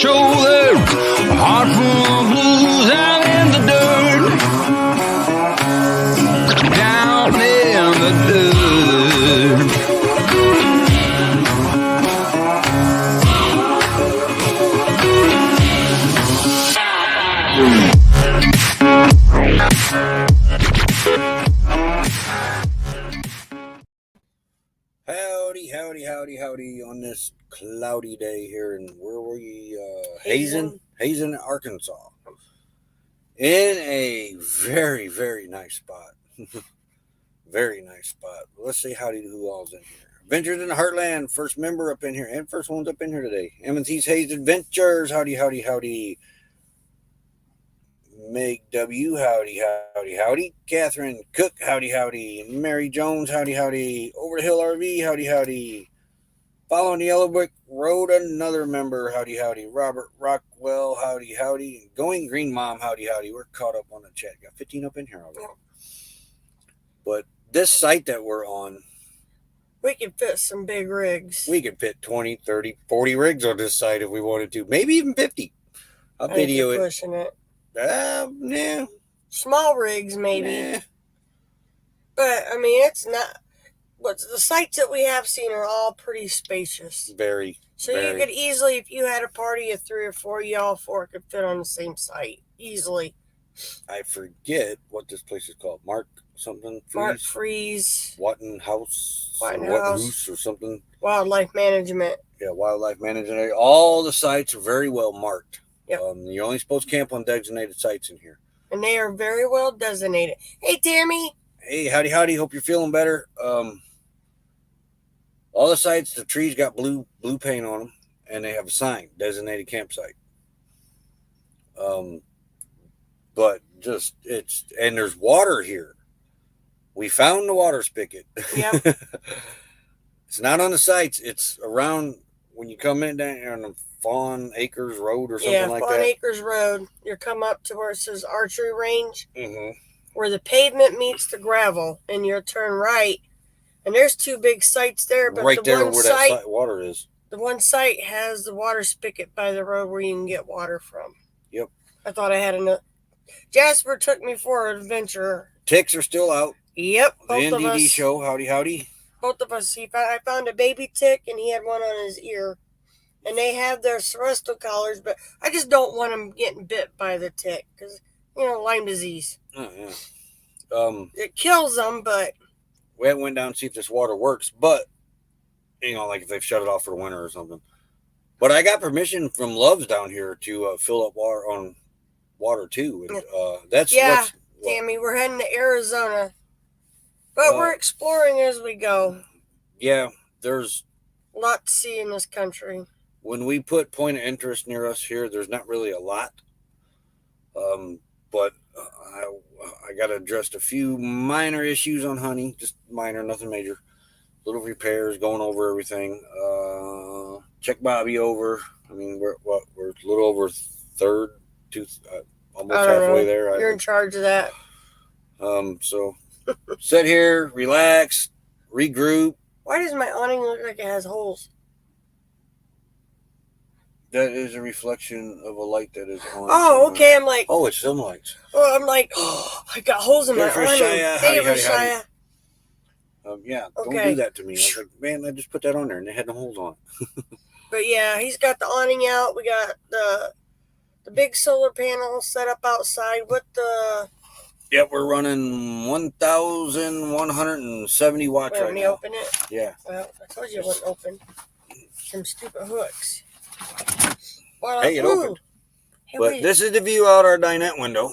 show their heart full of blues out in the dirt. Down in the dirt. Howdy on this cloudy day here in, where were you? Hazen, Arkansas. In a very, very nice spot. Very nice spot. Let's say howdy to who all's in here. Adventures in the Heartland, first member up in here, and first one's up in here today. M&T's Hayes Adventures, howdy. Meg W, howdy. Catherine Cook, howdy. Mary Jones, howdy. Over the Hill RV, howdy. Following the Yellow Brick Road, another member, howdy. Robert Rockwell, howdy. Going Green Mom, howdy. We're caught up on the chat. Got 15 up in here already. But this site that we're on, we could fit some big rigs. We could fit 20, 30, 40 rigs on this site if we wanted to. Maybe even 50. I'll video it. Pushing it. Yeah. Small rigs, maybe. Nah. But, I mean, it's not... But the sites that we have seen are all pretty spacious. Very. So you could easily, if you had a party of 3 or 4, y'all 4 could fit on the same site. Easily. I forget what this place is called. Mark something? Mark Freeze. Watton House or something. Wildlife Management. Yeah, Wildlife Management. All the sites are very well marked. Yep. You're only supposed to camp on designated sites in here. And they are very well designated. Hey, Tammy. Hey, howdy. Hope you're feeling better. All the sites, the trees got blue paint on them, and they have a sign, designated campsite. But just, and there's water here. We found the water spigot. Yep. It's not on the sites. It's around when you come in down here on the Fawn Acres Road or something like that. Yeah, Fawn Acres Road. You come up to where it says archery range, mm-hmm. where the pavement meets the gravel, and you'll turn right. And there's 2 big sites there, but right the there one where site, that water is. The one site has the water spigot by the road where you can get water from. Yep. I thought I had enough. Jasper took me for an adventure. Ticks are still out. Yep. The NDD show, howdy. Both of us. I found a baby tick, and he had one on his ear. And they have their Seresto collars, but I just don't want them getting bit by the tick because, Lyme disease. Oh, yeah. It kills them, but... We haven't went down to see if this water works, but, like if they've shut it off for the winter or something. But I got permission from Love's down here to fill up water too. And that's Tammy, we're heading to Arizona. But we're exploring as we go. Yeah, there's a lot to see in this country. When we put point of interest near us here, there's not really a lot. But I got to address a few minor issues on honey, just minor, nothing major. Little repairs, going over everything. Check Bobby over. I mean, we're a little over almost halfway there. You're in charge of that. So sit here, relax, regroup. Why does my awning look like it has holes? That is a reflection of a light that is on. Oh, okay. I'm like... Oh, it's some lights. Oh, I'm like, I got holes in my awning. Hey, Rashaya. Yeah, okay. Don't do that to me. I was like, man, I just put that on there, and they had no holes on it. But yeah, he's got the awning out. We got the big solar panel set up outside with the... Yeah, we're running 1,170 watts right now. Let me open it? Yeah. Well, I told you it wouldn't open. Some stupid hooks. Well, hey, it opened. Hey, but this is the view out our dinette window.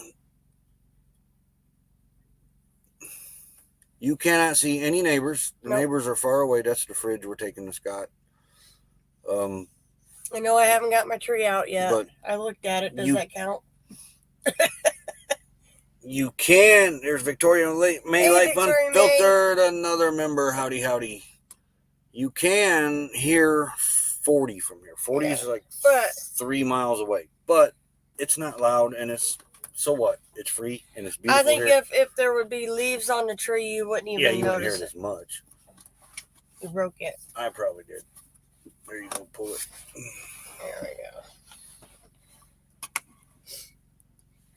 You cannot see any neighbors. The neighbors are far away. That's the fridge we're taking to Scott. I know I haven't got my tree out yet. But I looked at it. Does that count? You can. There's Victoria May Life Unfiltered. Another member. Howdy. You can hear 40 from here. 40 is like 3 miles away. But it's not loud, and it's... So what? It's free, and it's beautiful. I think here. if there would be leaves on the tree, you wouldn't even notice it. Yeah, you wouldn't hear it as much. You broke it. I probably did. There you go. Pull it. There we go.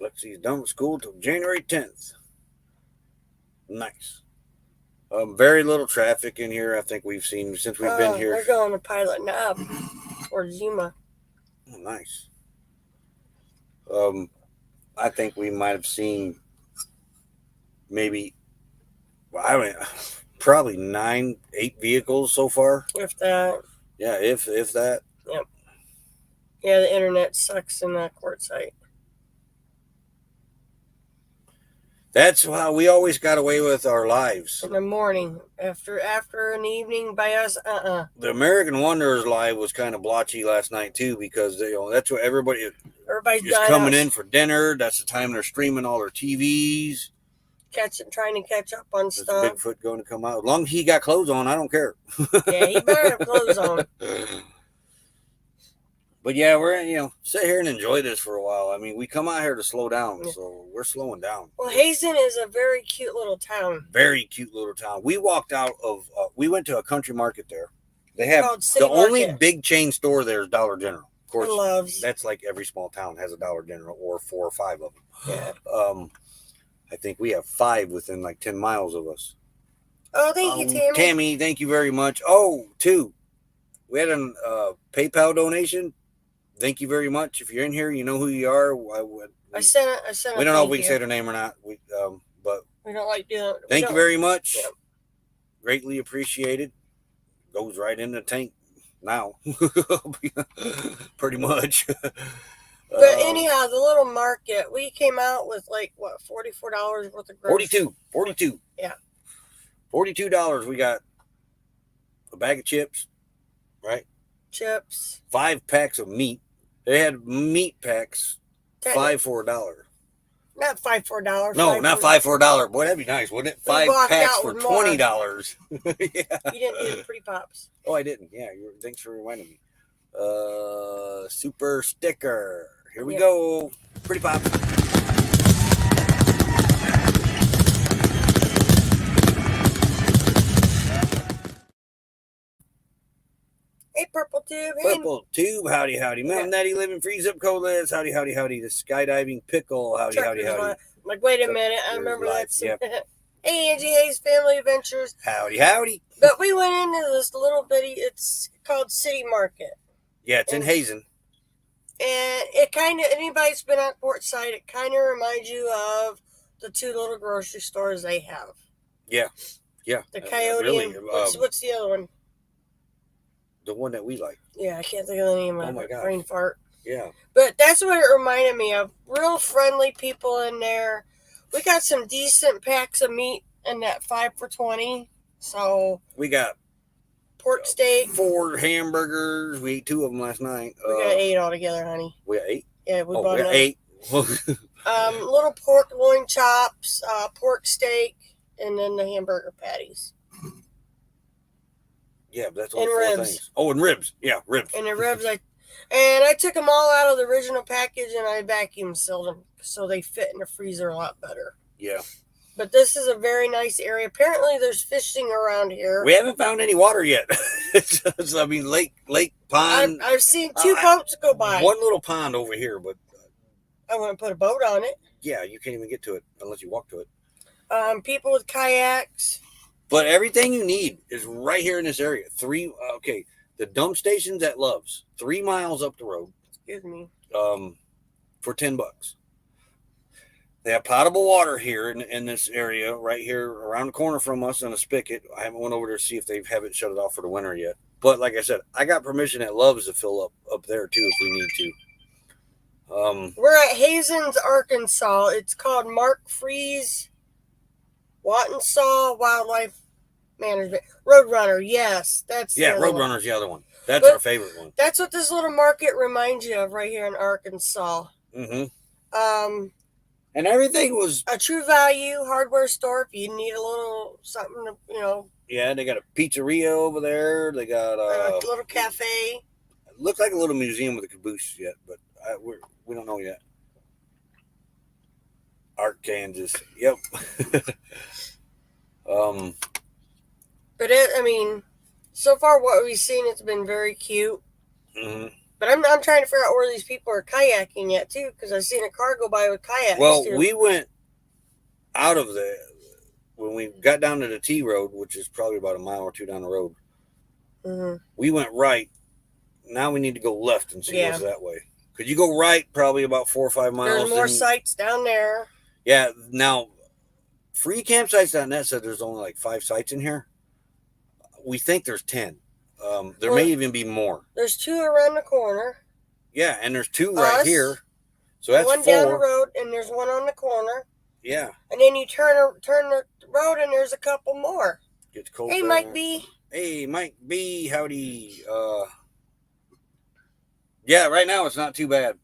Lexi's done with school till January 10th. Nice. Very little traffic in here. I think we've seen since we've been here. They're going to Pilot Knob or Zuma. Oh, nice. I think we might have seen maybe, probably 9, 8 vehicles so far. If that. Yeah, if that. Yep. Yeah, the internet sucks in that quartzite. That's how we always got away with our lives. In the morning, after in the evening by us, The American Wanderers live was kind of blotchy last night too, because that's what everybody's coming in for dinner. That's the time they're streaming all their TVs. Trying to catch up on There's stuff. Bigfoot going to come out. As long as he got clothes on, I don't care. Yeah, he better have clothes on. But yeah, we're sit here and enjoy this for a while. I mean, we come out here to slow down, so we're slowing down. Well, Hazen is a very cute little town. Very cute little town. We walked out of. We went to a country market there. They have City the only Market. big chain store there is Dollar General. Of course, Loves. that's like every small town has a Dollar General or 4 or 5 of them. Yeah. I think we have 5 within like 10 miles of us. Oh, thank you, Tammy. Tammy, thank you very much. Oh, 2. We had a PayPal donation. Thank you very much. If you're in here, you know who you are. I sent we don't know if we can say their name or not. But we don't like doing. Thank you very much. Yep. Greatly appreciated. Goes right in the tank now. Pretty much. But anyhow, the little market, we came out with like what, $44 worth of groceries. 42. Yeah. $42. We got a bag of chips, right? Chips. 5 packs of meat. They had meat packs, 5 for $1. Not 5 for $1. No, not 5 for $1. Boy, that'd be nice, wouldn't it? 5 packs for $20. Yeah. You didn't do the Pretty Pops. Oh, I didn't. Yeah, thanks for reminding me. Super sticker. Here we go. Pretty Pops. Hey, Purple Tube. Purple Tube. Howdy, howdy. Mom, Daddy, living free zip code list. Howdy, howdy, howdy. The skydiving pickle. Howdy, howdy, howdy. I'm like, wait a minute. I remember that. Yep. Hey, Angie Hayes Family Adventures. Howdy, howdy. But we went into this little bitty, it's called City Market. Yeah, it's in Hazen. And it kind of, anybody that's been on Portside, it kind of reminds you of the 2 little grocery stores they have. Yeah. The Coyote. Really, and what's the other one? The one that we like. Yeah, I can't think of the name of it. Oh my God. Brain fart. Yeah. But that's what it reminded me of. Real friendly people in there. We got some decent packs of meat in that 5 for $20. So we got pork steak. 4 hamburgers. We ate 2 of them last night. We got 8 altogether, honey. We got 8? Yeah, we bought 8. Little pork loin chops, pork steak, and then the hamburger patties. Yeah, that's all and 4 ribs. things. Oh, and ribs. Yeah, ribs. And the ribs, I took them all out of the original package and I vacuum sealed them so they fit in the freezer a lot better. Yeah. But this is a very nice area. Apparently, there's fishing around here. We haven't found any water yet. I mean, lake, pond. I've seen 2 boats go by. One little pond over here, but I want to put a boat on it. Yeah, you can't even get to it unless you walk to it. People with kayaks. But everything you need is right here in this area. The dump station's at Love's, 3 miles up the road. Excuse me. For $10. They have potable water here in this area, right here around the corner from us in a spigot. I haven't went over there to see if they haven't shut it off for the winter yet. But like I said, I got permission at Love's to fill up there too if we need to. We're at Hazen's, Arkansas. It's called Mark Freeze Wattensaw Wildlife Management. Roadrunner, yes. Roadrunner's the other one. That's our favorite one. That's what this little market reminds you of right here in Arkansas. Mm-hmm. And everything was a True Value hardware store if you need a little something to, Yeah, they got a pizzeria over there. They got a little cafe. Looks like a little museum with a caboose yet, but we don't know yet. Kansas. Yep. But so far what we've seen, it's been very cute. Mm-hmm. But I'm trying to figure out where these people are kayaking at too, because I've seen a car go by with kayaks. Well, too. we went out of when we got down to the T road, which is probably about a mile or two down the road. Mm-hmm. We went right. Now we need to go left and see Yeah. what's that way. Could you go right probably about 4 or 5 miles? There's more sites down there. Yeah. Now, freecampsites.net said there's only like 5 sites in here. We think there's 10. There may even be more. There's 2 around the corner. Yeah, and there's 2 right here. So that's one 4. down the road, and there's one on the corner. Yeah. And then you turn the road, and there's a couple more. Gets cold. Hey, Mike B. Hey, Mike B. Howdy. Yeah, right now it's not too bad.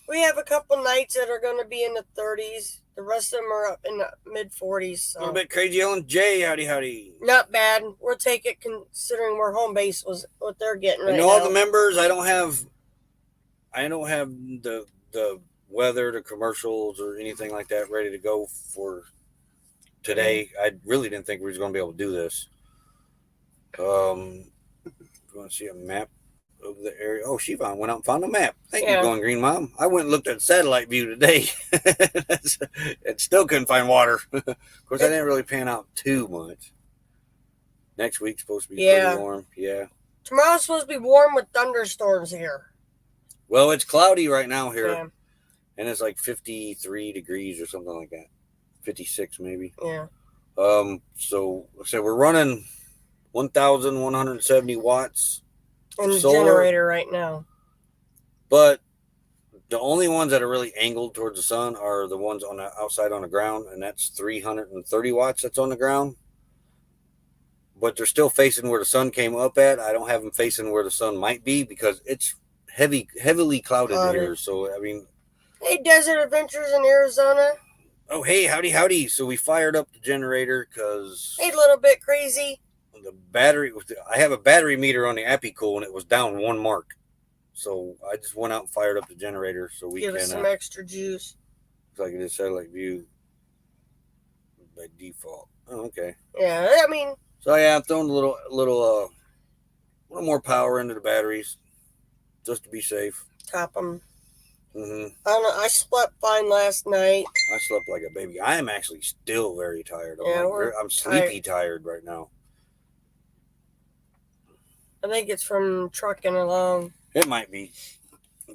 We have a couple nights that are going to be in the 30s. The rest of them are up in the mid-40s. So. A little bit crazy Ellen J. Howdy, howdy. Not bad. We'll take it considering where home base was, what they're getting right now. And all the members, I don't have the weather, the commercials, or anything like that ready to go for today. I really didn't think we was going to be able to do this. You want to see a map of the area? Oh, Siobhan went out and found a map. Thank you, Going Green Mom. I went and looked at satellite view today. It still couldn't find water. Of course, I didn't really pan out too much. Next week's supposed to be pretty warm. Yeah. Tomorrow's supposed to be warm with thunderstorms here. Well, it's cloudy right now here. Yeah. And it's like 53 degrees or something like that. 56 maybe. Yeah. So we're running 1,170 watts in the solar generator right now. But the only ones that are really angled towards the sun are the ones on the outside on the ground, and that's 330 watts that's on the ground. But they're still facing where the sun came up at. I don't have them facing where the sun might be because it's heavily clouded here. So I mean, hey, Desert Adventures in Arizona. Oh, hey, howdy. So we fired up the generator because hey, a little bit crazy. The battery. I have a battery meter on the Apicool, and it was down 1 mark. So I just went out and fired up the generator so we give can us some extra juice. Looks like it is satellite view by default. Oh, okay. Yeah, I mean. So yeah, I'm throwing a little more power into the batteries just to be safe. Top them. Mm-hmm. I slept fine last night. I slept like a baby. I am actually still very tired. I'm sleepy tired right now. I think it's from trucking along. It might be.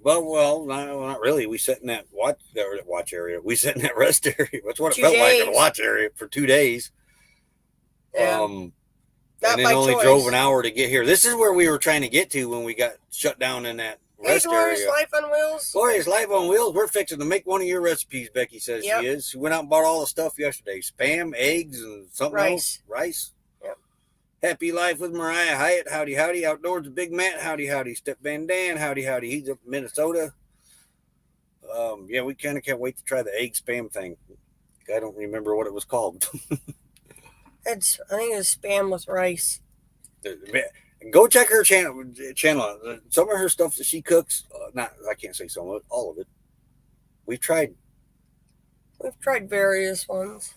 Well, not really. We sat in that watch area. We sat in that rest area. That's what it felt like in a watch area for 2 days. Yeah. And then only drove an hour to get here. This is where we were trying to get to when we got shut down in that rest Glorious area. Life on Wheels. Glorious Life on Wheels. We're fixing to make one of your recipes, Becky says she is. She went out and bought all the stuff yesterday. Spam, eggs, and something else. Rice. Yep. Happy Life with Mariah Hyatt. Howdy, howdy. Outdoors with Big Matt. Howdy, howdy. Step Van Dan. Howdy, howdy. He's up in Minnesota. Yeah, we kind of can't wait to try the egg spam thing. I don't remember what it was called. I think it was spam with rice. Go check her channel. Some of her stuff that she cooks. I can't say some of it. All of it. We've tried various ones.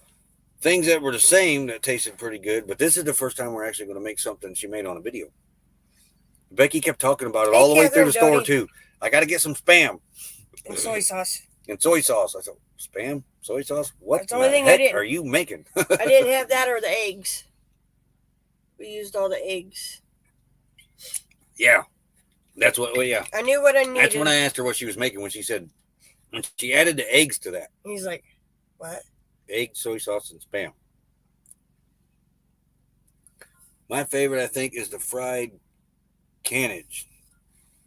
Things that were the same that tasted pretty good, but this is the first time we're actually going to make something she made on a video. Becky kept talking about it all the way through the store too. I got to get some spam and soy sauce. And soy sauce. I thought, spam, soy sauce. What the heck are you making? I didn't have that or the eggs. We used all the eggs. Yeah, that's what. Well, yeah, I knew what I needed. That's when I asked her what she was making. When she said, when she added the eggs to that. He's like, what? Egg, soy sauce, and spam. My favorite, I think, is the fried cannage.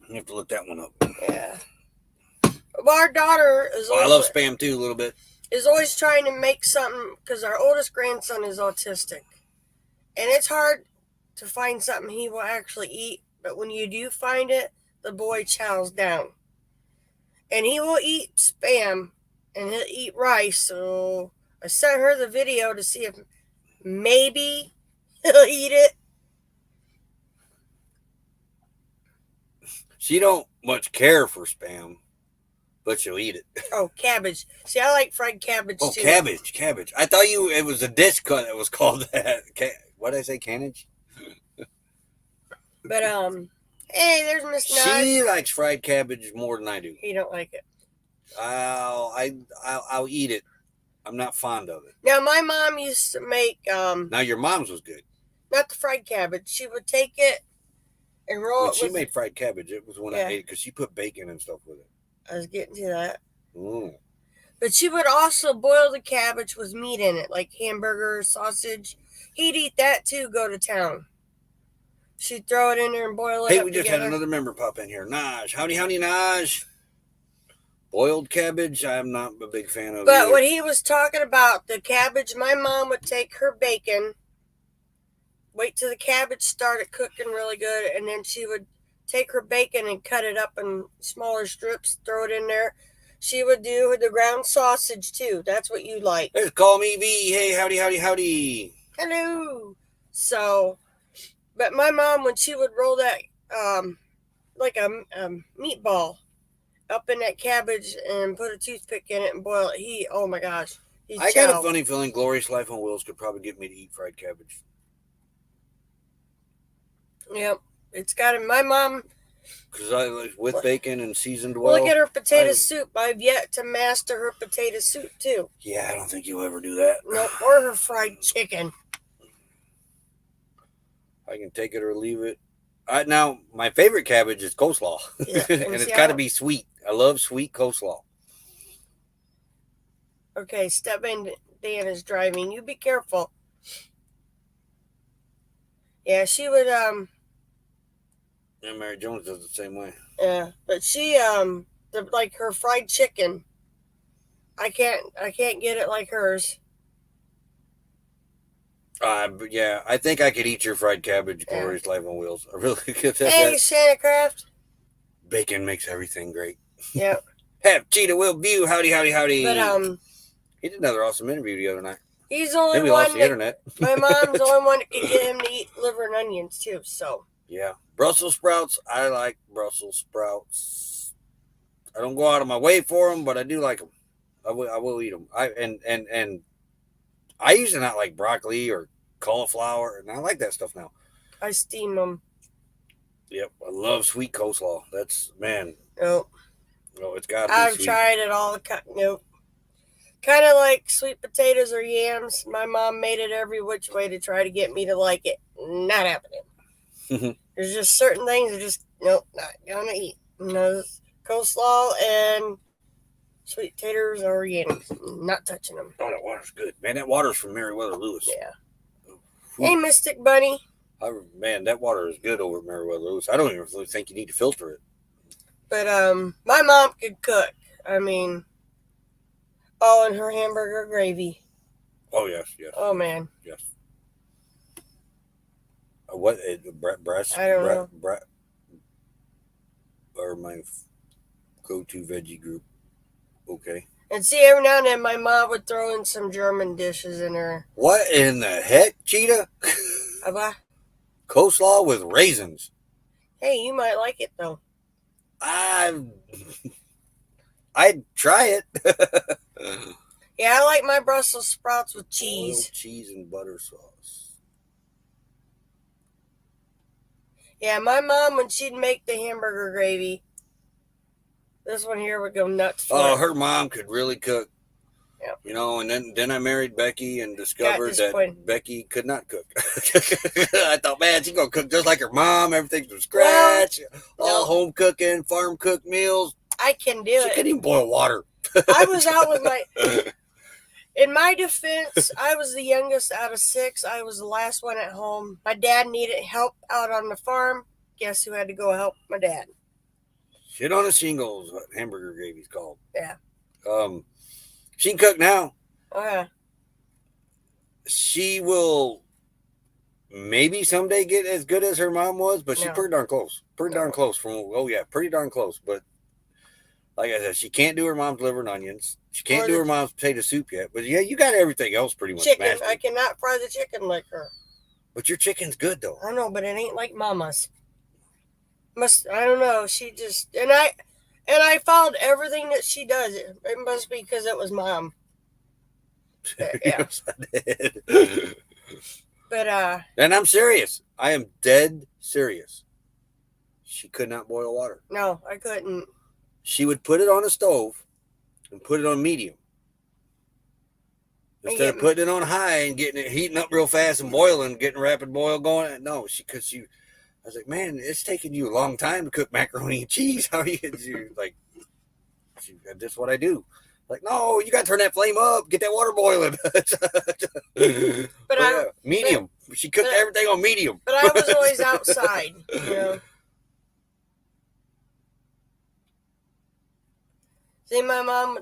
You have to look that one up. Yeah. Well, our daughter is. I love spam too a little bit. Is always trying to make something because our oldest grandson is autistic, and it's hard to find something he will actually eat. But when you do find it, the boy chows down. And he will eat spam and he'll eat rice. So I sent her the video to see if maybe he'll eat it. She don't much care for spam, but she'll eat it. Oh, cabbage. See, I like fried cabbage too. Oh, cabbage. I thought it was a dish cut that was called that. What did I say, cannage? But Hey, there's Miss Nudge. She likes fried cabbage more than I do. He don't like it. I'll eat it. I'm not fond of it. Now, my mom used to make Now your mom's was good. not the fried cabbage. She would take it and roll When it she with. made fried cabbage, it was when I Yeah. ate it because she put bacon and stuff with it. I was getting to that. Mm. But she would also boil the cabbage with meat in it, like hamburger, sausage. He'd eat that too, go to town. She'd throw it in there and boil it Hey, up we just together. had another member pop in here. Naj. Howdy, Naj. Boiled cabbage, I'm not a big fan of. But either. when he was talking about the cabbage, my mom would take her bacon, wait till the cabbage started cooking really good, and then she would take her bacon and cut it up in smaller strips, throw it in there. She would do the ground sausage too. That's what you like. There's Call Me V. Hey, howdy. Hello. So, but my mom, when she would roll that, like a meatball up in that cabbage and put a toothpick in it and boil it, oh my gosh. I got a funny feeling Glorious Life on Wheels could probably get me to eat fried cabbage. Yep. It's got it. My mom. Because I like with bacon and seasoned well. Look at her potato soup. I've yet to master her potato soup too. Yeah, I don't think you'll ever do that. Nope. Or her fried chicken. I can take it or leave it. Now, my favorite cabbage is coleslaw. Yeah, and it's got to be sweet. I love sweet coleslaw. Okay, step in. Dan is driving. You be careful. Yeah, she would, Yeah, Mary Jones does the same way. yeah, but she, like her fried chicken, I can't get it like hers. But yeah, I think I could eat your fried cabbage, Glorious Life on Wheels. I really could. Hey, Santa Craft. Bacon makes everything great. Yeah. Have Cheetah Will View. Howdy. But, he did another awesome interview the other night. he's the only Then we one lost the internet. My mom's the only one that can get him to eat liver and onions too, so. Yeah. Brussels sprouts. I like Brussels sprouts. I don't go out of my way for them, but I do like them. I will eat them. And I used to not like broccoli or cauliflower, and I like that stuff now. I steam them. Yep. I love sweet coleslaw. That's, man. Nope. No, it's got to be I've sweet. tried it all. Nope. Kind of like sweet potatoes or yams. My mom made it every which way to try to get me to like it. Not happening. There's just certain things that just, nope, not gonna eat. No, coleslaw and sweet potatoes or yams. Not touching them. Oh, that water's good. Man, that water's from Meriwether Lewis. Yeah. Hey, Mystic Bunny. Man, that water is good over at Meriwether Lewis. I don't even really think you need to filter it. But my mom could cook. I mean, and her hamburger gravy. Oh, yes. Oh, man. Yes. What? Breast? I don't know. Or my go-to veggie group. Okay. And see, every now and then my mom would throw in some German dishes in her. What in the heck, Cheetah? Coleslaw with raisins. Hey, you might like it, though. I'd try it. Yeah, I like my Brussels sprouts with cheese. Oil, cheese, and butter sauce. Yeah, my mom, when she'd make the hamburger gravy, this one here would go nuts for Oh, it. her mom could really cook. Yep. You know, and then I married Becky and discovered that Becky could not cook. I thought, man, she's going to cook just like her mom, everything from scratch, all home cooking, farm cooked meals. I can do She it. couldn't even boil water. I was out with in my defense, I was the youngest out of 6. I was the last one at home. My dad needed help out on the farm. Guess who had to go help my dad? Shit on the shingles, what hamburger gravy's called. Yeah. She can cook now. Oh, yeah. She will maybe someday get as good as her mom was, but she's pretty darn close. Pretty darn close. Pretty darn close. But like I said, she can't do her mom's liver and onions. She can't do her mom's potato soup yet. But yeah, you got everything else pretty much Chicken. mastered. I cannot fry the chicken like her. But your chicken's good though. I know, but it ain't like Mama's. I don't know. She just and I followed everything that she does. It must be because it was Mom. But, yeah. Yes, I did. But and I'm serious. I am dead serious. she could not boil water. No, I couldn't. She would put it on the stove and put it on medium. Instead of putting it on high and getting it heating up real fast and boiling, getting rapid boil going. No, I was like, man, it's taking you a long time to cook macaroni and cheese. How are you like? That's what I do. Like, no, you got to turn that flame up, get that water boiling. But medium. She cooked everything on medium. But I was always outside, you know. See, my mom.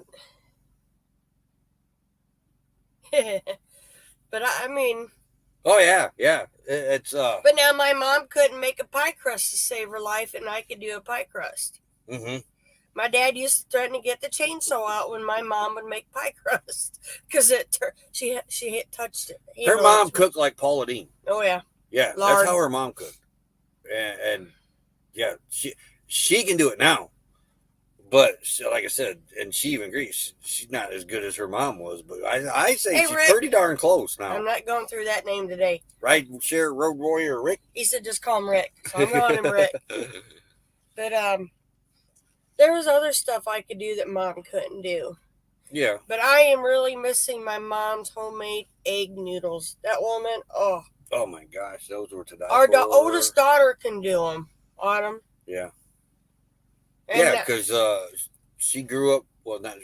But I mean. Oh yeah. It's But now my mom couldn't make a pie crust to save her life, and I could do a pie crust. Mm-hmm. My dad used to threaten to get the chainsaw out when my mom would make pie crust because she had touched it. Her mom cooked like Paula Deen. Oh yeah. Yeah, Lard. That's how her mom cooked, and yeah, she can do it now. But like I said, and she even agrees, she's not as good as her mom was. But I say she's Rick, pretty darn close now. I'm not going through that name today. Right, share Road Warrior Rick. He said just call him Rick, so I'm calling him Rick. But there was other stuff I could do that Mom couldn't do. Yeah. But I am really missing my mom's homemade egg noodles. That woman, oh. Oh my gosh, those were to die Our for. oldest daughter can do them. Autumn. Yeah. And yeah, because she grew up. Well, not.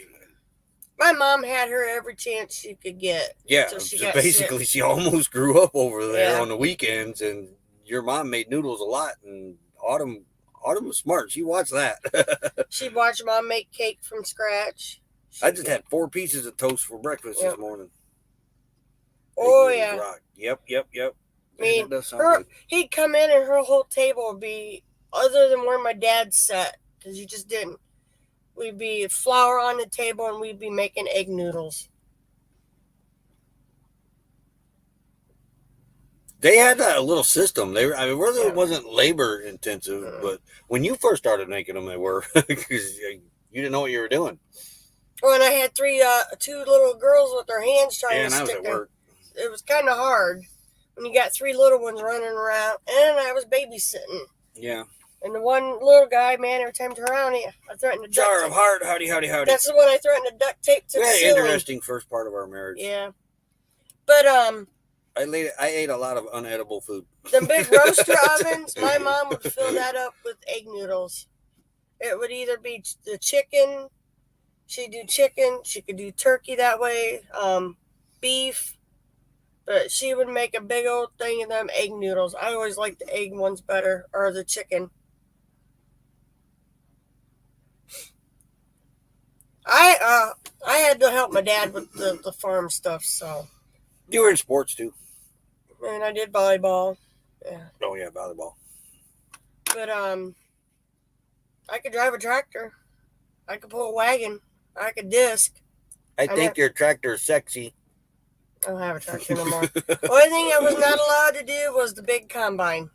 My mom had her every chance she could get. Yeah, so basically, she almost grew up over there on the weekends, and your mom made noodles a lot. And Autumn was smart. She watched that. She watched Mom make cake from scratch. I just had 4 pieces of toast for breakfast this morning. Oh yeah. Rock. Yep. I mean, he'd come in and her whole table would be other than where my dad sat, because you just didn't. We'd be flour on the table and we'd be making egg noodles. They had a little system. It wasn't labor intensive, but when you first started making them, they were, because you didn't know what you were doing. Oh, and I had 2 little girls with their hands trying to stick them. It was kind of hard when you got 3 little ones running around, and I was babysitting. Yeah. And the one little guy, man, every time I turned around, I threatened to Jar of heart, howdy. That's the one I threatened to duct tape to the ceiling. Interesting first part of our marriage. Yeah. But, I ate a lot of unedible food. The big roaster ovens, my mom would fill that up with egg noodles. It would either be the chicken. She'd do chicken. She could do turkey that way. Beef. But she would make a big old thing of them egg noodles. I always liked the egg ones better, or the chicken. I had to help my dad with the farm stuff, so. You were in sports too. And I did volleyball. Yeah. Oh yeah, volleyball. But I could drive a tractor. I could pull a wagon. I could disc. I think your tractor is sexy. I don't have a tractor no more. The only thing I was not allowed to do was the big combine.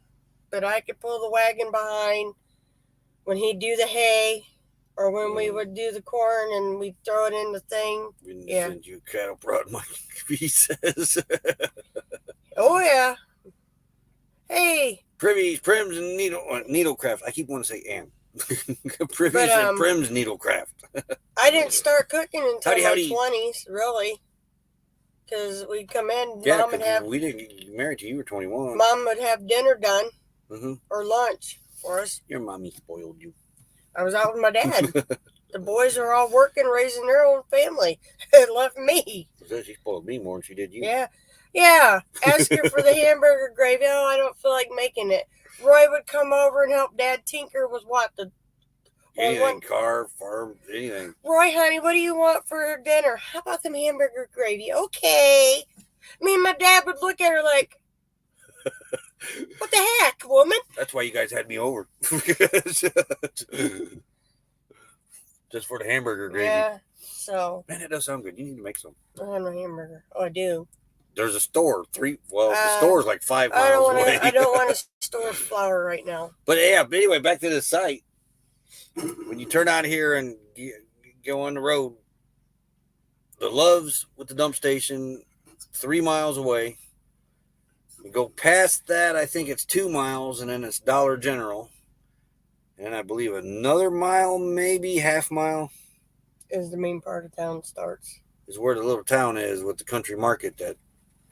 But I could pull the wagon behind when he'd do the hay, or when we would do the corn and we'd throw it in the thing. We send you cattle prod, Mike, he says. Oh, yeah. Hey. Prims and needlecraft. I keep wanting to say and. Privies and Prims needlecraft. I didn't start cooking until my 20s, really. Because we'd come in, Mom would have... we didn't get married till you were 21. Mom would have dinner done, or lunch for us. Your mommy spoiled you. I was out with my dad. The boys are all working, raising their own family. It left me. She spoiled me more than she did you. Yeah. Ask her for the hamburger gravy. Oh, I don't feel like making it. Roy would come over and help Dad tinker with what? Anything, car, farm, anything. Roy, honey, what do you want for dinner? How about them hamburger gravy? Okay. Me and my dad would look at her like, what the heck, woman? That's why you guys had me over. Just for the hamburger gravy. Yeah, so. Man, that does sound good. You need to make some. I don't have no hamburger. Oh, I do. There's a store. The store's like 5 miles away. I don't want to store flour right now. But anyway, back to the site. When you turn out here and go on the road, the Love's with the dump station, 3 miles away. You go past that, I think it's 2 miles, and then it's Dollar General. And I believe another mile, maybe half mile, is the main part of town starts. is where the little town is with the country market that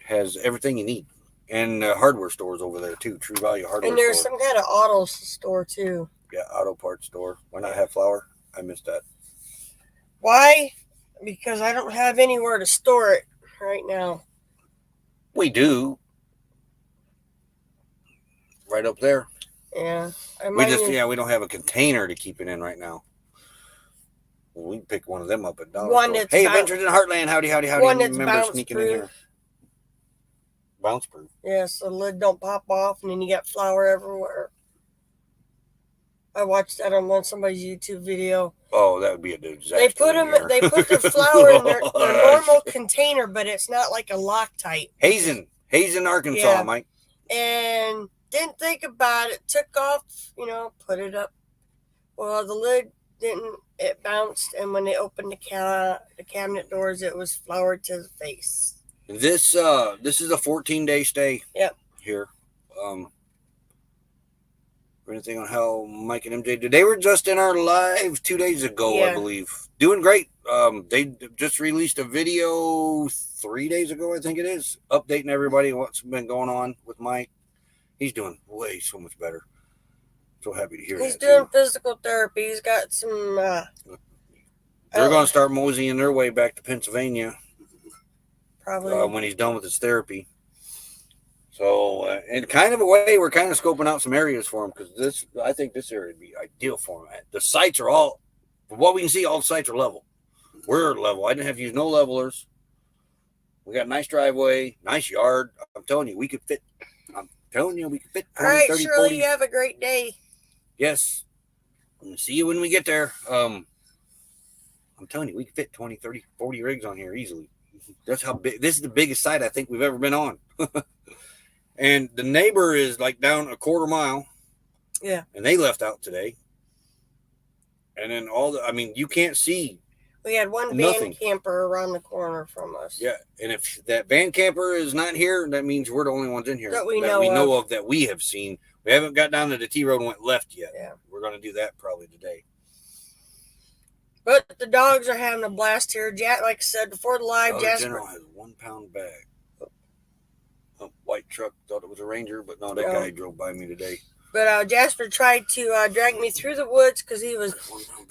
has everything you need. And hardware stores over there too. True Value Hardware And there's store. some kind of auto store too. Yeah, auto parts store. Why not have flour? I missed that. Why? Because I don't have anywhere to store it right now. We do. Right up there. Yeah. We don't have a container to keep it in right now. Well, we can pick one of them up at Dollar Store. Hey, Adventures in Heartland. Howdy, howdy, howdy. One that's Member sneaking in here. Bounce proof. Yeah, so the lid don't pop off and then you got flour everywhere. I watched that on somebody's YouTube video. Oh, that would be a disaster. They put the flour in their normal container, but it's not like a Loctite. Hazen, Arkansas, Yeah. Mike. And didn't think about it. Took off, put it up. Well, the lid didn't. It bounced, and when they opened the cabinet doors, it was flour to the face. This is a 14-day stay. Yep. Here. Anything on how Mike and MJ did? They were just in our live 2 days ago, Yeah. I believe. Doing great. They just released a video 3 days ago, I think it is, updating everybody what's been going on with Mike. He's doing way so much better. So happy to hear that. He's doing physical therapy. He's got some. They're going to start moseying their way back to Pennsylvania. Probably when he's done with his therapy. So, in kind of a way, we're kind of scoping out some areas for him because I think this area would be ideal for him. The sites are all, from what we can see, all the sites are level. We're level. I didn't have to use no levelers. We got a nice driveway, nice yard. I'm telling you, we could fit. I'm telling you, we could fit 20, all right, 30, Shirley, 40. you have a great day. Yes. We'll see you when we get there. I'm telling you, we could fit 20, 30, 40 rigs on here easily. That's how big. This is the biggest site I think we've ever been on. And the neighbor is like down a quarter mile. Yeah. And they left out today. And then you can't see. We had one van camper around the corner from us. Yeah. And if that van camper is not here, that means we're the only ones in here that we know of that we have seen. We haven't got down to the T road and went left yet. Yeah. We're going to do that probably today. But the dogs are having a blast here. Like I said before the live, Jasper General has 1 pound bag. A white truck, thought it was a Ranger, but no, that guy drove by me today. But Jasper tried to drag me through the woods because he was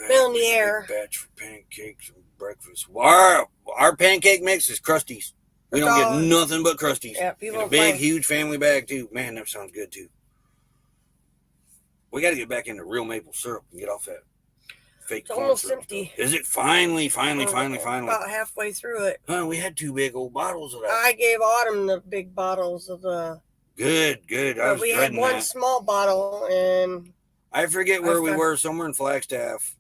filling the air. Batch for pancakes and breakfast. Our pancake mix is Krusties. We don't get nothing but Krusties. Yeah, people and a big, huge family bag too. Man, that sounds good too. We got to get back into real maple syrup and get off that fake. It's almost empty. Is it finally? About halfway through it. Huh, we had 2 big old bottles of that. I gave Autumn the big bottles of the. Good. We had one small bottle, and I forget where we were, somewhere in Flagstaff,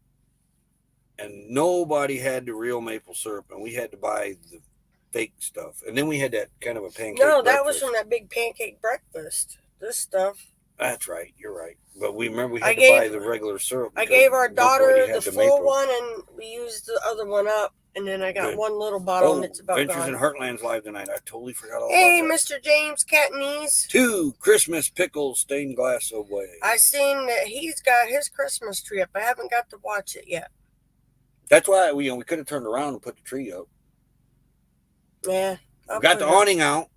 and nobody had the real maple syrup, and we had to buy the fake stuff. And then we had that kind of a pancake. No, that was from that big pancake breakfast. This stuff. That's right. You're right. But we remember we had to buy the regular syrup. I gave our daughter the full one, and we used the other one up. And then I got one little bottle, and it's about Adventures gone. in Heartland's live tonight. I totally forgot all Hey, about that. Mr. James Catnese. 2 Christmas pickles stained glass away. I seen that he's got his Christmas tree up. I haven't got to watch it yet. That's why we could have turned around and put the tree up. Yeah. We got the awning out.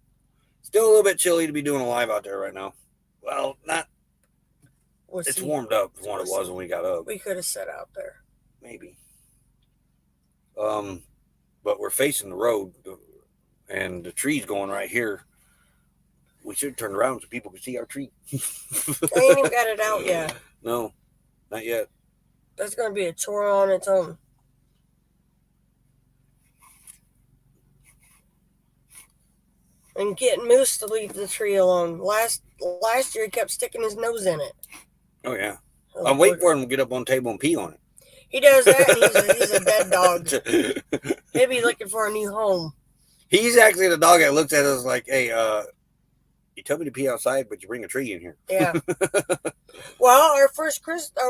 Still a little bit chilly to be doing a live out there right now. Well, not. It's warmed up from what it was when we got up. We could have sat out there. Maybe. But we're facing the road, and the tree's going right here. We should turn around so people can see our tree. I ain't even got it out yet. No, not yet. That's going to be a chore on its own. And getting Moose to leave the tree alone. Last year, he kept sticking his nose in it. Oh, yeah. I'm waiting for him to get up on the table and pee on it. He does that, and he's a dead dog. He'll be looking for a new home. He's actually the dog that looks at us like, hey, you tell me to pee outside, but you bring a tree in here. Yeah. Well, our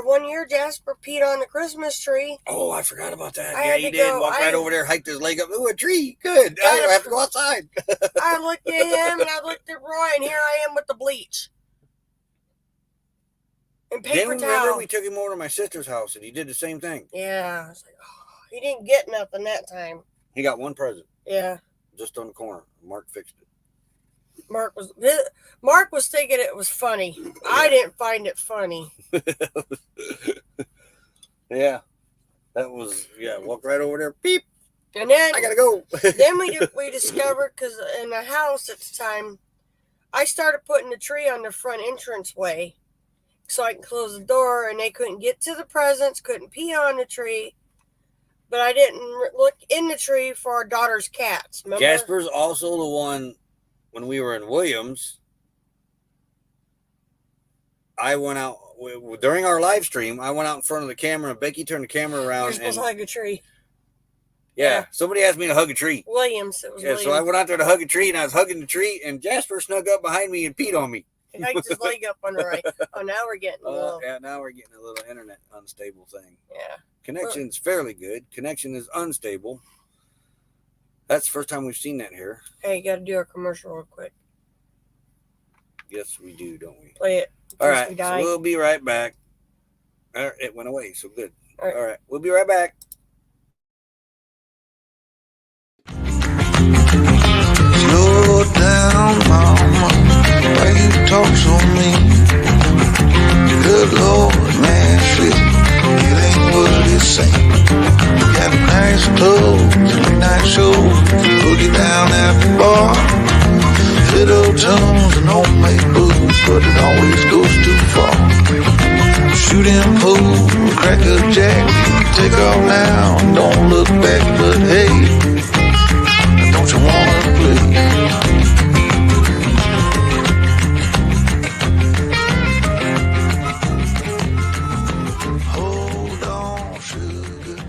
1 year, Jasper peed on the Christmas tree. Oh, I forgot about that. I Yeah, he did. Walked right over there, hiked his leg up. Ooh, a tree. Good. I don't have to go outside. I looked at him, and I looked at Roy, and here I am with the bleach. And Then paper remember towel. we took him over to my sister's house and he did the same thing. Yeah. I was like, oh, he didn't get nothing that time. He got one present. Yeah. Just on the corner. Mark fixed it. Mark was thinking it was funny. I didn't find it funny. Yeah. That was, walk right over there. Beep. And then I gotta go. then we discovered, because in the house at the time, I started putting the tree on the front entranceway so I can close the door, and they couldn't get to the presents, couldn't pee on the tree. But I didn't look in the tree for our daughter's cats. Remember? Jasper's also the one, when we were in Williams, I went out, during our live stream, I went out in front of the camera, and Becky turned the camera around. You're supposed to hug a tree. Yeah, somebody asked me to hug a tree. Williams, it was Williams. So I went out there to hug a tree, and I was hugging the tree, and Jasper snuck up behind me and peed on me. He hiked his leg up on the right. Oh, now we're getting a little. Yeah, now we're getting a little internet unstable thing. Yeah. Connection's fairly good. Connection is unstable. That's the first time we've seen that here. Hey, you got to do our commercial real quick. Yes, we do, don't we? Play it. All right, so we'll be right back. It went away, so good. All right, we'll be right back. Slow down, mama, why you talk so mean? Good Lord, man, shit, it ain't what it seems. You got nice clothes, nice shows, boogie down at the bar. Fiddle tunes and homemade booze, but it always goes too far. Shooting pool, crack a jack, take off now, don't look back, but hey, don't you wanna play? Hold on, sugar.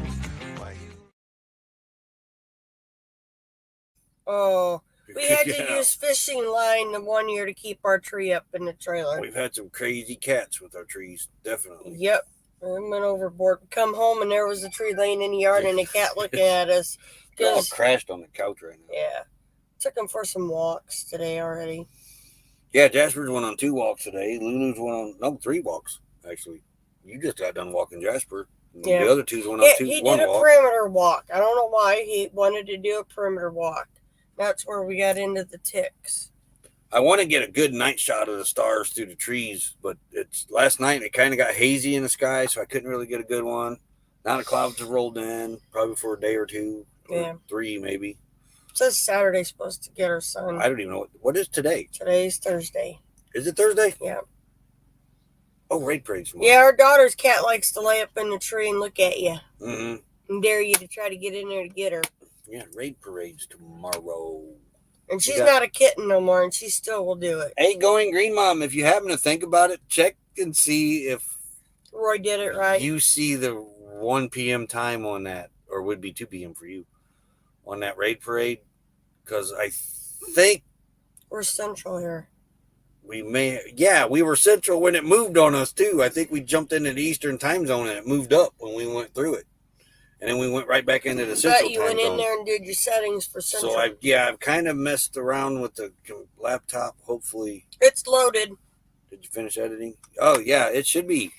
Oh, we had to use fishing line the one year to keep our tree up in the trailer. We've had some crazy cats with our trees, definitely. Yep. We went overboard. Come home and there was a tree laying in the yard and a cat looking at us. They're all crashed on the couch right now. Yeah. Took them for some walks today already. Yeah, Jasper's went on 2 walks today. Lulu's went on 3 walks, actually. You just got done walking Jasper. Yeah. The other 2's went on He one did a walk. perimeter walk. I don't know why he wanted to do a perimeter walk. That's where we got into the ticks. I want to get a good night shot of the stars through the trees, but it's last night it kind of got hazy in the sky, so I couldn't really get a good one. Now the clouds have rolled in, probably for a day or 2, or 3 maybe. It says Saturday's supposed to get our sun. I don't even know what is today. Today's Thursday. Is it Thursday? Yeah. Oh, raid parade's tomorrow. Yeah, our daughter's cat likes to lay up in the tree and look at you. Mm-hmm. And dare you to try to get in there to get her. Yeah, raid parade's tomorrow. And she's not a kitten no more, and she still will do it. Hey, Going Green Mom, if you happen to think about it, check and see if Roy did it right. You see the 1 p.m. time on that, or would be 2 p.m. for you, on that raid parade, because I think we're central here. We were central when it moved on us too. I think we jumped into the Eastern time zone and it moved up when we went through it. And then we went right back into the Central time zone. You went in there and did your settings for Central. So I've kind of messed around with the laptop. Hopefully. It's loaded. Did you finish editing? Oh, yeah, it should be.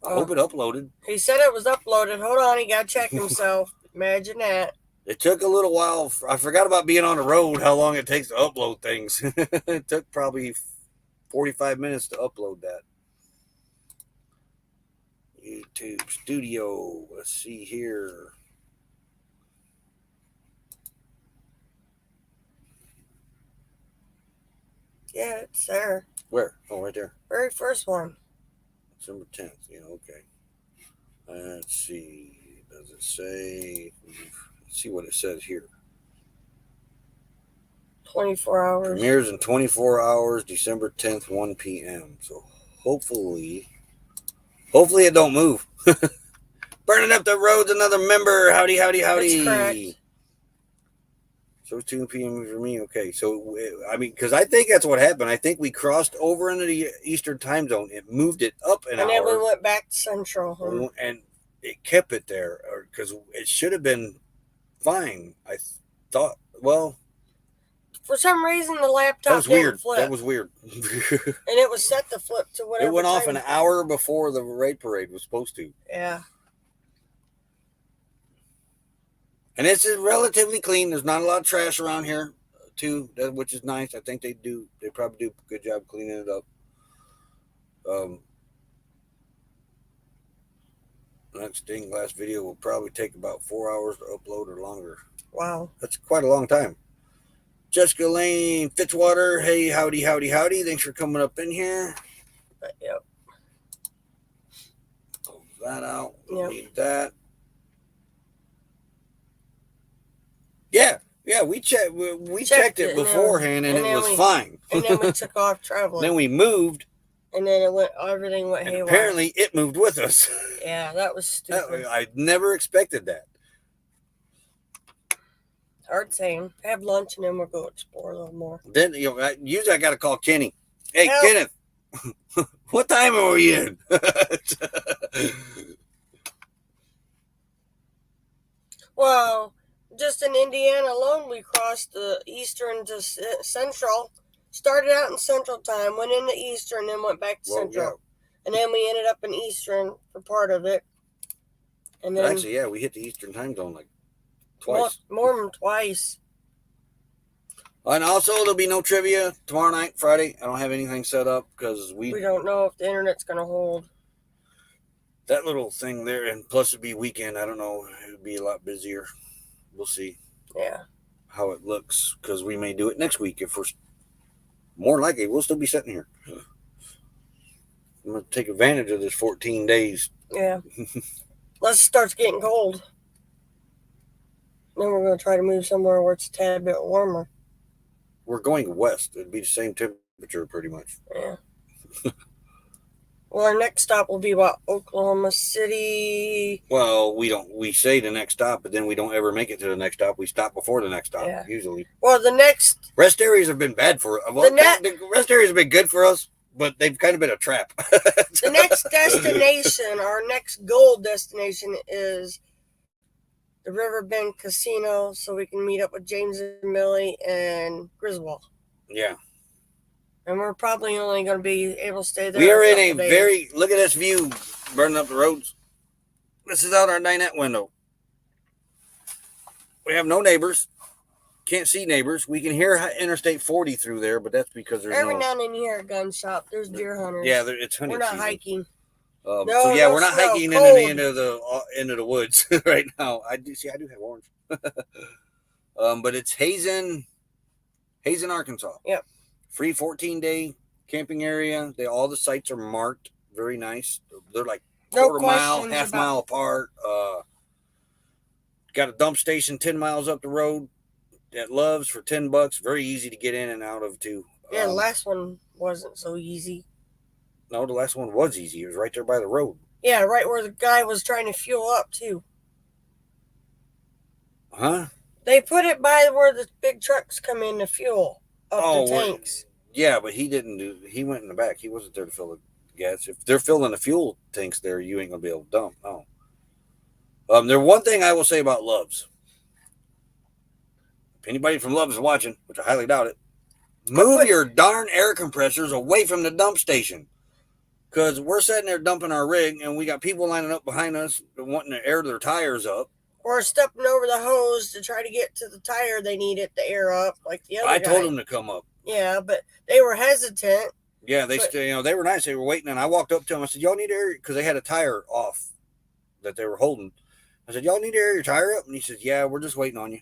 I hope it uploaded. He said it was uploaded. Hold on, he got to check himself. Imagine that. It took a little while. I forgot about being on the road, how long it takes to upload things. It took probably 45 minutes to upload that. YouTube Studio. Let's see here. Yeah, it's there. Where? Oh, right there. Very first one. December 10th. Yeah, okay. Let's see. Does it say? Let's see what it says here. 24 hours. Premieres in 24 hours, December 10th, 1 p.m. So hopefully it don't move. Burning up the roads, another member. Howdy, howdy, howdy. That's correct. So 2 p.m. for me. Okay, so, I mean, because I think that's what happened. I think we crossed over into the Eastern time zone. It moved it up an hour. And then we went back to Central. And it kept it there because it should have been fine. I thought, well. For some reason, the laptop That was didn't weird. flip. That was weird. And it was set to flip to whatever. It went off time. an hour before the raid parade was supposed to. Yeah. And it's relatively clean. There's not a lot of trash around here, too, which is nice. I think they probably do a good job cleaning it up. That stained glass video will probably take about 4 hours to upload or longer. Wow. That's quite a long time. Jessica Lane Fitzwater, hey, howdy, howdy, howdy. Thanks for coming up in here. Yep. Close that out. Yep. Need that. Yeah, we checked checked it beforehand, and it was fine. And then we took off traveling. Then we moved. And then everything went haywire. Apparently, it moved with us. Yeah, that was stupid. I never expected that. Hard saying. Have lunch and then we'll go explore a little more. Then usually I got to call Kenny. Hey, help. Kenneth, what time are we in? Well, just in Indiana alone, we crossed the Eastern to Central. Started out in Central time, went into Eastern, then went back to Central. Yeah. And then we ended up in Eastern for part of it. And then actually, yeah, we hit the Eastern time zone like twice. More than twice. And also, there'll be no trivia tomorrow night, Friday. I don't have anything set up because we don't know if the internet's going to hold. That little thing there, and plus it'd be weekend. I don't know. It would be a lot busier. We'll see. Yeah. How it looks, because we may do it next week if we're more likely. We'll still be sitting here. I'm going to take advantage of this 14 days. Yeah. Unless it starts getting cold. Then we're going to try to move somewhere where it's a tad bit warmer. We're going west. It'd be the same temperature pretty much. Yeah. Well, our next stop will be about Oklahoma City. Well, we say the next stop, but then we don't ever make it to the next stop. We stop before the next stop, usually. Well, the next... Rest areas have been bad for us. Well, the rest areas have been good for us, but they've kind of been a trap. The next destination, our next goal destination is the Riverbend Casino, so we can meet up with James and Millie and Griswold. Yeah. And we're probably only going to be able to stay there. We are in a very... Look at this view burning up the roads. This is out our dinette window. We have no neighbors. Can't see neighbors. We can hear Interstate 40 through there, but that's because there's every now and then you hear a gun shop. There's deer hunters. Yeah, it's hunting. We're not hiking. We're not hiking into the end of the woods right now. I do have orange. But it's Hazen, Arkansas. Yep. Free 14-day camping area. All the sites are marked. Very nice. They're like quarter mile, half mile apart. Got a dump station 10 miles up the road at Love's for $10. Very easy to get in and out of too. Yeah, the last one wasn't so easy. No, the last one was easy. It was right there by the road. Yeah, right where the guy was trying to fuel up too. Huh? They put it by where the big trucks come in to fuel up the tanks. Yeah, but he went in the back. He wasn't there to fill the gas. If they're filling the fuel tanks there, you ain't gonna be able to dump. No. There's one thing I will say about Love's. If anybody from Love's is watching, which I highly doubt it, move your darn air compressors away from the dump station. Because we're sitting there dumping our rig, and we got people lining up behind us wanting to air their tires up. Or stepping over the hose to try to get to the tire they need it to air up, like the other guy. I told them to come up. Yeah, but they were hesitant. Yeah, they were nice. They were waiting, and I walked up to them. I said, "Y'all need to air," because they had a tire off that they were holding. I said, "Y'all need to air your tire up?" And he says, "Yeah, we're just waiting on you."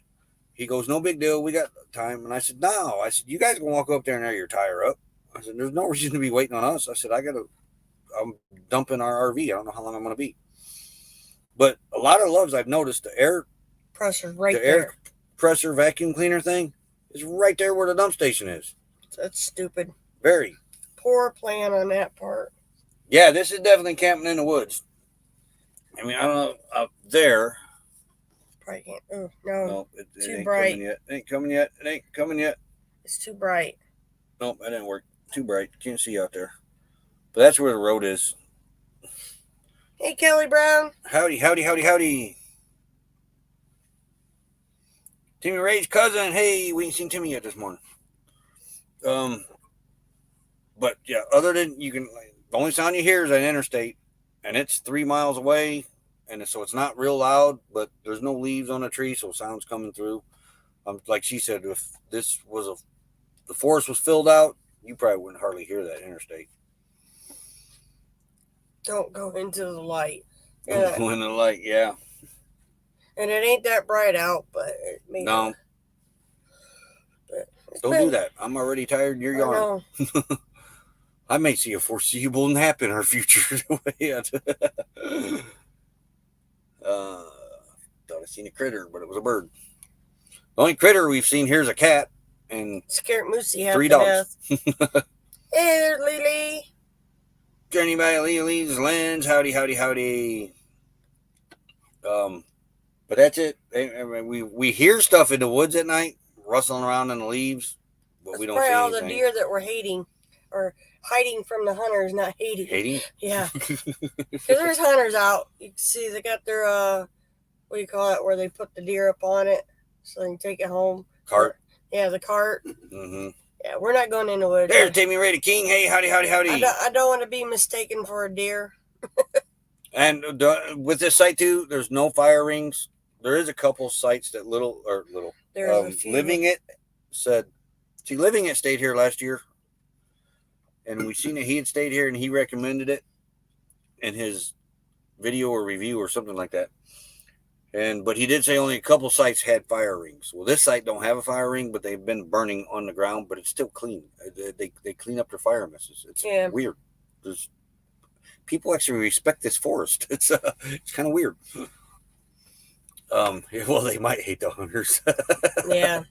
He goes, "No big deal. We got time." And I said, "No." I said, "You guys can walk up there and air your tire up." I said, "There's no reason to be waiting on us." I said, I'm dumping our RV. I don't know how long I'm going to be. But a lot of Loves, I've noticed the air pressure air pressure vacuum cleaner thing is right there where the dump station is. That's stupid. Very. Poor plan on that part. Yeah, this is definitely camping in the woods. I mean, I don't know, up there. Probably can't. Oh, no. It too ain't bright. Coming yet. It ain't coming yet. It ain't coming yet. It's too bright. Nope, that didn't work. Too bright. Can't see out there. But that's where the road is. Hey, Kelly Brown. Howdy, howdy, howdy, howdy. Timmy Ray's cousin. Hey, we ain't seen Timmy yet this morning. But yeah, other than the only sound you hear is an interstate, and it's 3 miles away, and so it's not real loud. But there's no leaves on the tree, so sound's coming through. Like she said, if this was the forest was filled out, you probably wouldn't hardly hear that interstate. Don't go into the light. Don't go in the light, yeah. And it ain't that bright out, but it may no. Don't do that. I'm already tired of your yarn. I may see a foreseeable nap in our future. Thought I seen a critter, but it was a bird. The only critter we've seen here is a cat and Scared Moosey 3 dogs. Hey there, Lily. Journey by Lily's Lens. Howdy, howdy, howdy. But that's it. We hear stuff in the woods at night, rustling around in the leaves, but That's we don't probably see all anything. the deer that we're hating, or hiding from the hunters, not hating. Hating? Yeah. Because there's hunters out. You can see they got their, what do you call it, where they put the deer up on it so they can take it home. Cart? Yeah, the cart. Mm-hmm. Yeah, we're not going in the woods. There's Timmy Ray the King. Hey, howdy, howdy, howdy. I don't want to be mistaken for a deer. And with this site, too, there's no fire rings. There is a couple sites that Living It said, see, Living It stayed here last year, and we seen that he had stayed here, and he recommended it in his video or review or something like that. But he did say only a couple sites had fire rings. Well, this site don't have a fire ring, but they've been burning on the ground, but it's still clean. They clean up their fire messes. It's weird. There's people actually respect this forest. It's kind of weird. Well, they might hate the hunters. Yeah.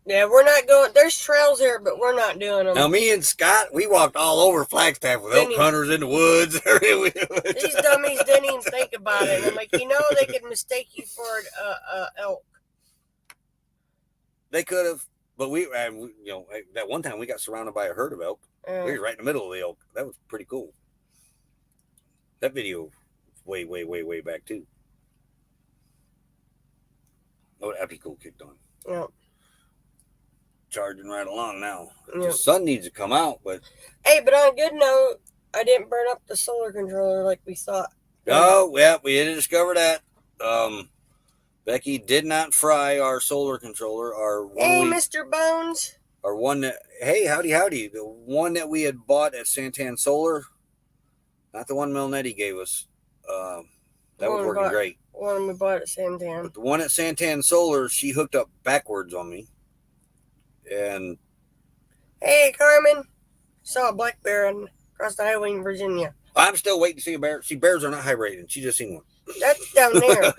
Yeah, we're not going. There's trails here, but we're not doing them. Now, me and Scott, we walked all over Flagstaff with elk hunters in the woods. These dummies didn't even think about it. I'm like, they could mistake you for elk. They could have, but that one time we got surrounded by a herd of elk. We were right in the middle of the elk. That was pretty cool. That video way, way, way, way back, too. Oh, Epi Cool kicked on. Yeah. Charging right along now. Yeah. The sun needs to come out, but... Hey, but on a good note, I didn't burn up the solar controller like we thought. Oh, yeah, we did discover that. Becky did not fry our solar controller. Hey, Mr. Bones. Our one that... Hey, howdy, howdy. The one that we had bought at Santan Solar. Not the one Milnetti gave us. That was working great. One we bought at Santan. But the one at Santan Solar, she hooked up backwards on me. And hey, Carmen, saw a black bear across the highway in Virginia. I'm still waiting to see a bear. See, bears are not hibernating. She just seen one. That's down there,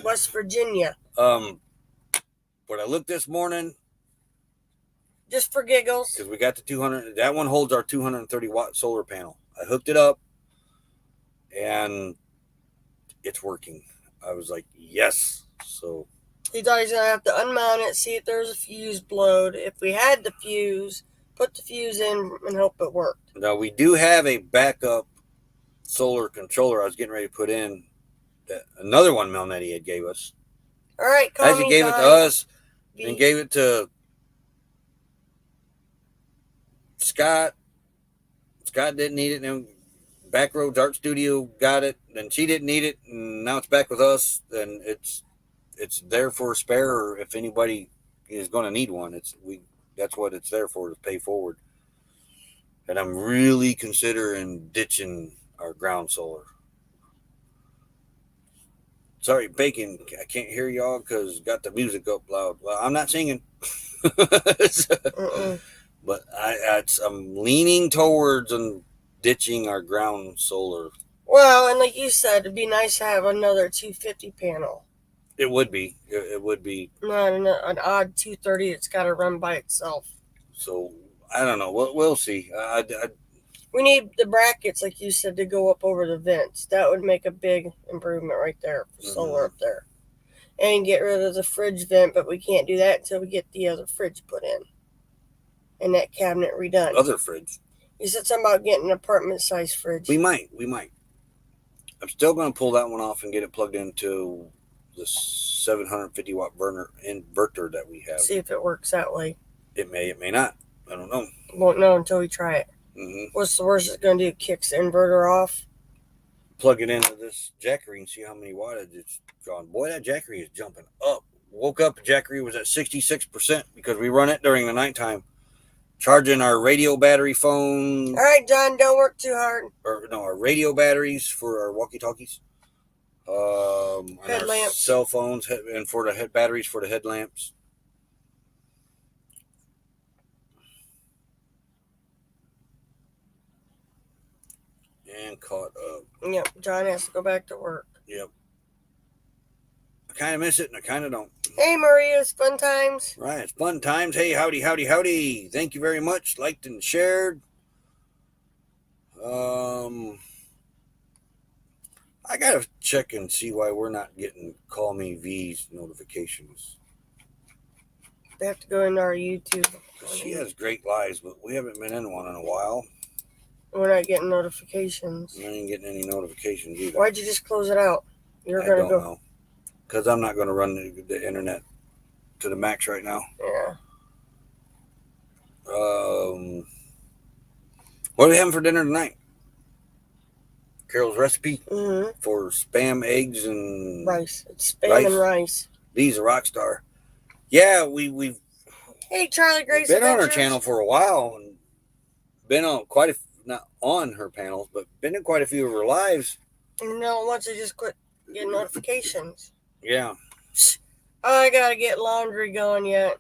West Virginia. But I looked this morning. Just for giggles. Because we got the 200. That one holds our 230 watt solar panel. I hooked it up, and it's working. I was like, yes. So. He thought he was going to have to unmount it, see if there's a fuse blowed. If we had the fuse, put the fuse in and hope it worked. Now, we do have a backup solar controller I was getting ready to put in. That another one Milnetti had gave us. All right, As he gave it to us and gave it to Scott. Scott didn't need it. And Backroads Art Studio got it. Then she didn't need it. And now it's back with us. And it's there for a spare, or if anybody is going to need one, that's what it's there for, to pay forward. And I'm really considering ditching our ground solar. Sorry, Bacon, I can't hear y'all because got the music up loud. Well, I'm not singing. But I'm leaning towards ditching our ground solar. Well, and like you said, it'd be nice to have another 250 panel. It would be. It would be. Not an odd 230 that's got to run by itself. So, I don't know. We'll see. We need the brackets, like you said, to go up over the vents. That would make a big improvement right there for solar up there. And get rid of the fridge vent, but we can't do that until we get the other fridge put in. And that cabinet redone. Other fridge? You said something about getting an apartment-sized fridge. We might. I'm still going to pull that one off and get it plugged into the 750 watt inverter that we have. See if it works that way. It may not. I don't know. Won't know until we try it. Mm-hmm. What's the worst it's going to do? Kicks the inverter off? Plug it into this Jackery and see how many wattage it's gone. Boy, that Jackery is jumping up. Woke up, Jackery was at 66% because we run it during the nighttime. Charging our radio battery phone. All right, John, don't work too hard. Or no, our radio batteries for our walkie-talkies. And our Headlamps. cell phones, and for the batteries for the headlamps. And caught up. Yep, John has to go back to work. Yep. I kind of miss it and I kind of don't. Hey, Maria, it's fun times. Right, it's fun times. Hey, howdy, howdy, howdy. Thank you very much. Liked and shared. I gotta check and see why we're not getting Call Me V's notifications. They have to go into our YouTube. She has great lives, but we haven't been in one in a while. We're not getting notifications. We ain't getting any notifications either. Why'd you just close it out? You're I going to don't know. Because I'm not going to run the internet to the max right now. Yeah. What are we having for dinner tonight? Carol's recipe Mm-hmm. for Spam, eggs, and Rice. It's Spam and rice. Lee's a rock star. Yeah, we've Hey, Charlie Grace been on her Adventures. channel for a while and been on not on her panels, but been in quite a few of her lives. No, once I just quit getting notifications. Yeah. Oh, I gotta get laundry going yet.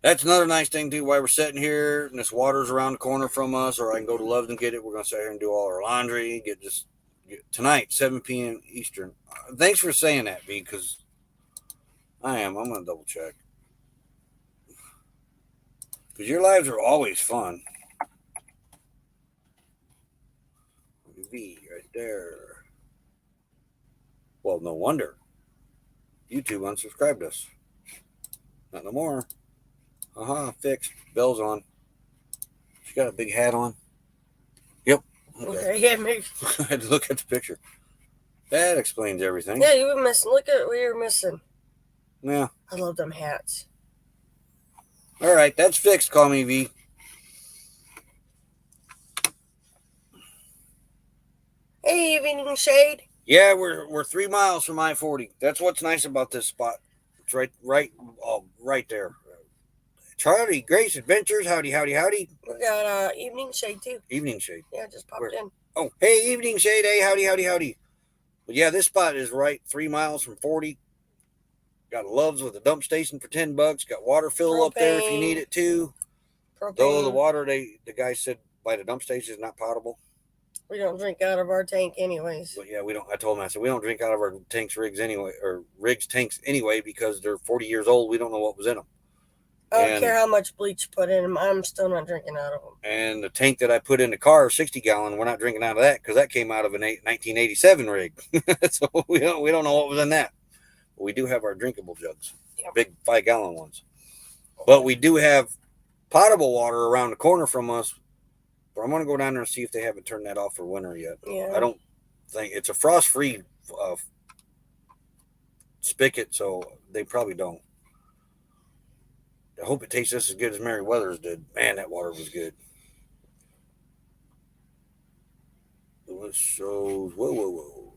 That's another nice thing, too, while we're sitting here and this water's around the corner from us, or I can go to Love's and get it. We're going to sit here and do all our laundry, get tonight, 7 p.m. Eastern. Thanks for saying that, B, because I'm going to double check. Because your lives are always fun. V right there. Well, no wonder. YouTube unsubscribed us. Not no more. Fixed. Bell's on. She got a big hat on. Yep. Okay, yeah, maybe. I had to look at the picture. That explains everything. Yeah, you were missing. Look at what you're missing. Yeah. I love them hats. All right, that's fixed. Call me V. Hey, evening shade. Yeah, we're 3 miles from I-40. That's what's nice about this spot. It's right there. Charlie Grace Adventures. Howdy, howdy, howdy. We got evening shade too. Evening shade. Yeah, just popped in. Oh, hey, evening shade. Hey, howdy, howdy, howdy. But yeah, this spot is right 3 miles from 40. Got Love's with a dump station for $10. Got water fill up there if you need it too. Propane. Though the water the guy said by the dump station is not potable. We don't drink out of our tank anyways. But yeah, we don't. I told him, I said, we don't drink out of our tanks, rigs anyway, or rigs tanks anyway, because they're 40 years old. We don't know what was in them. I don't care how much bleach you put in them. I'm still not drinking out of them. And the tank that I put in the car, 60 gallon, we're not drinking out of that because that came out of a 1987 rig. So we don't know what was in that. But we do have our drinkable jugs, big 5 gallon ones. But we do have potable water around the corner from us. But I'm going to go down there and see if they haven't turned that off for winter yet. Yeah. I don't think it's a frost-free spigot, so they probably don't. I hope it tastes just as good as Meriwether's did. Man, that water was good. Let's show. Whoa.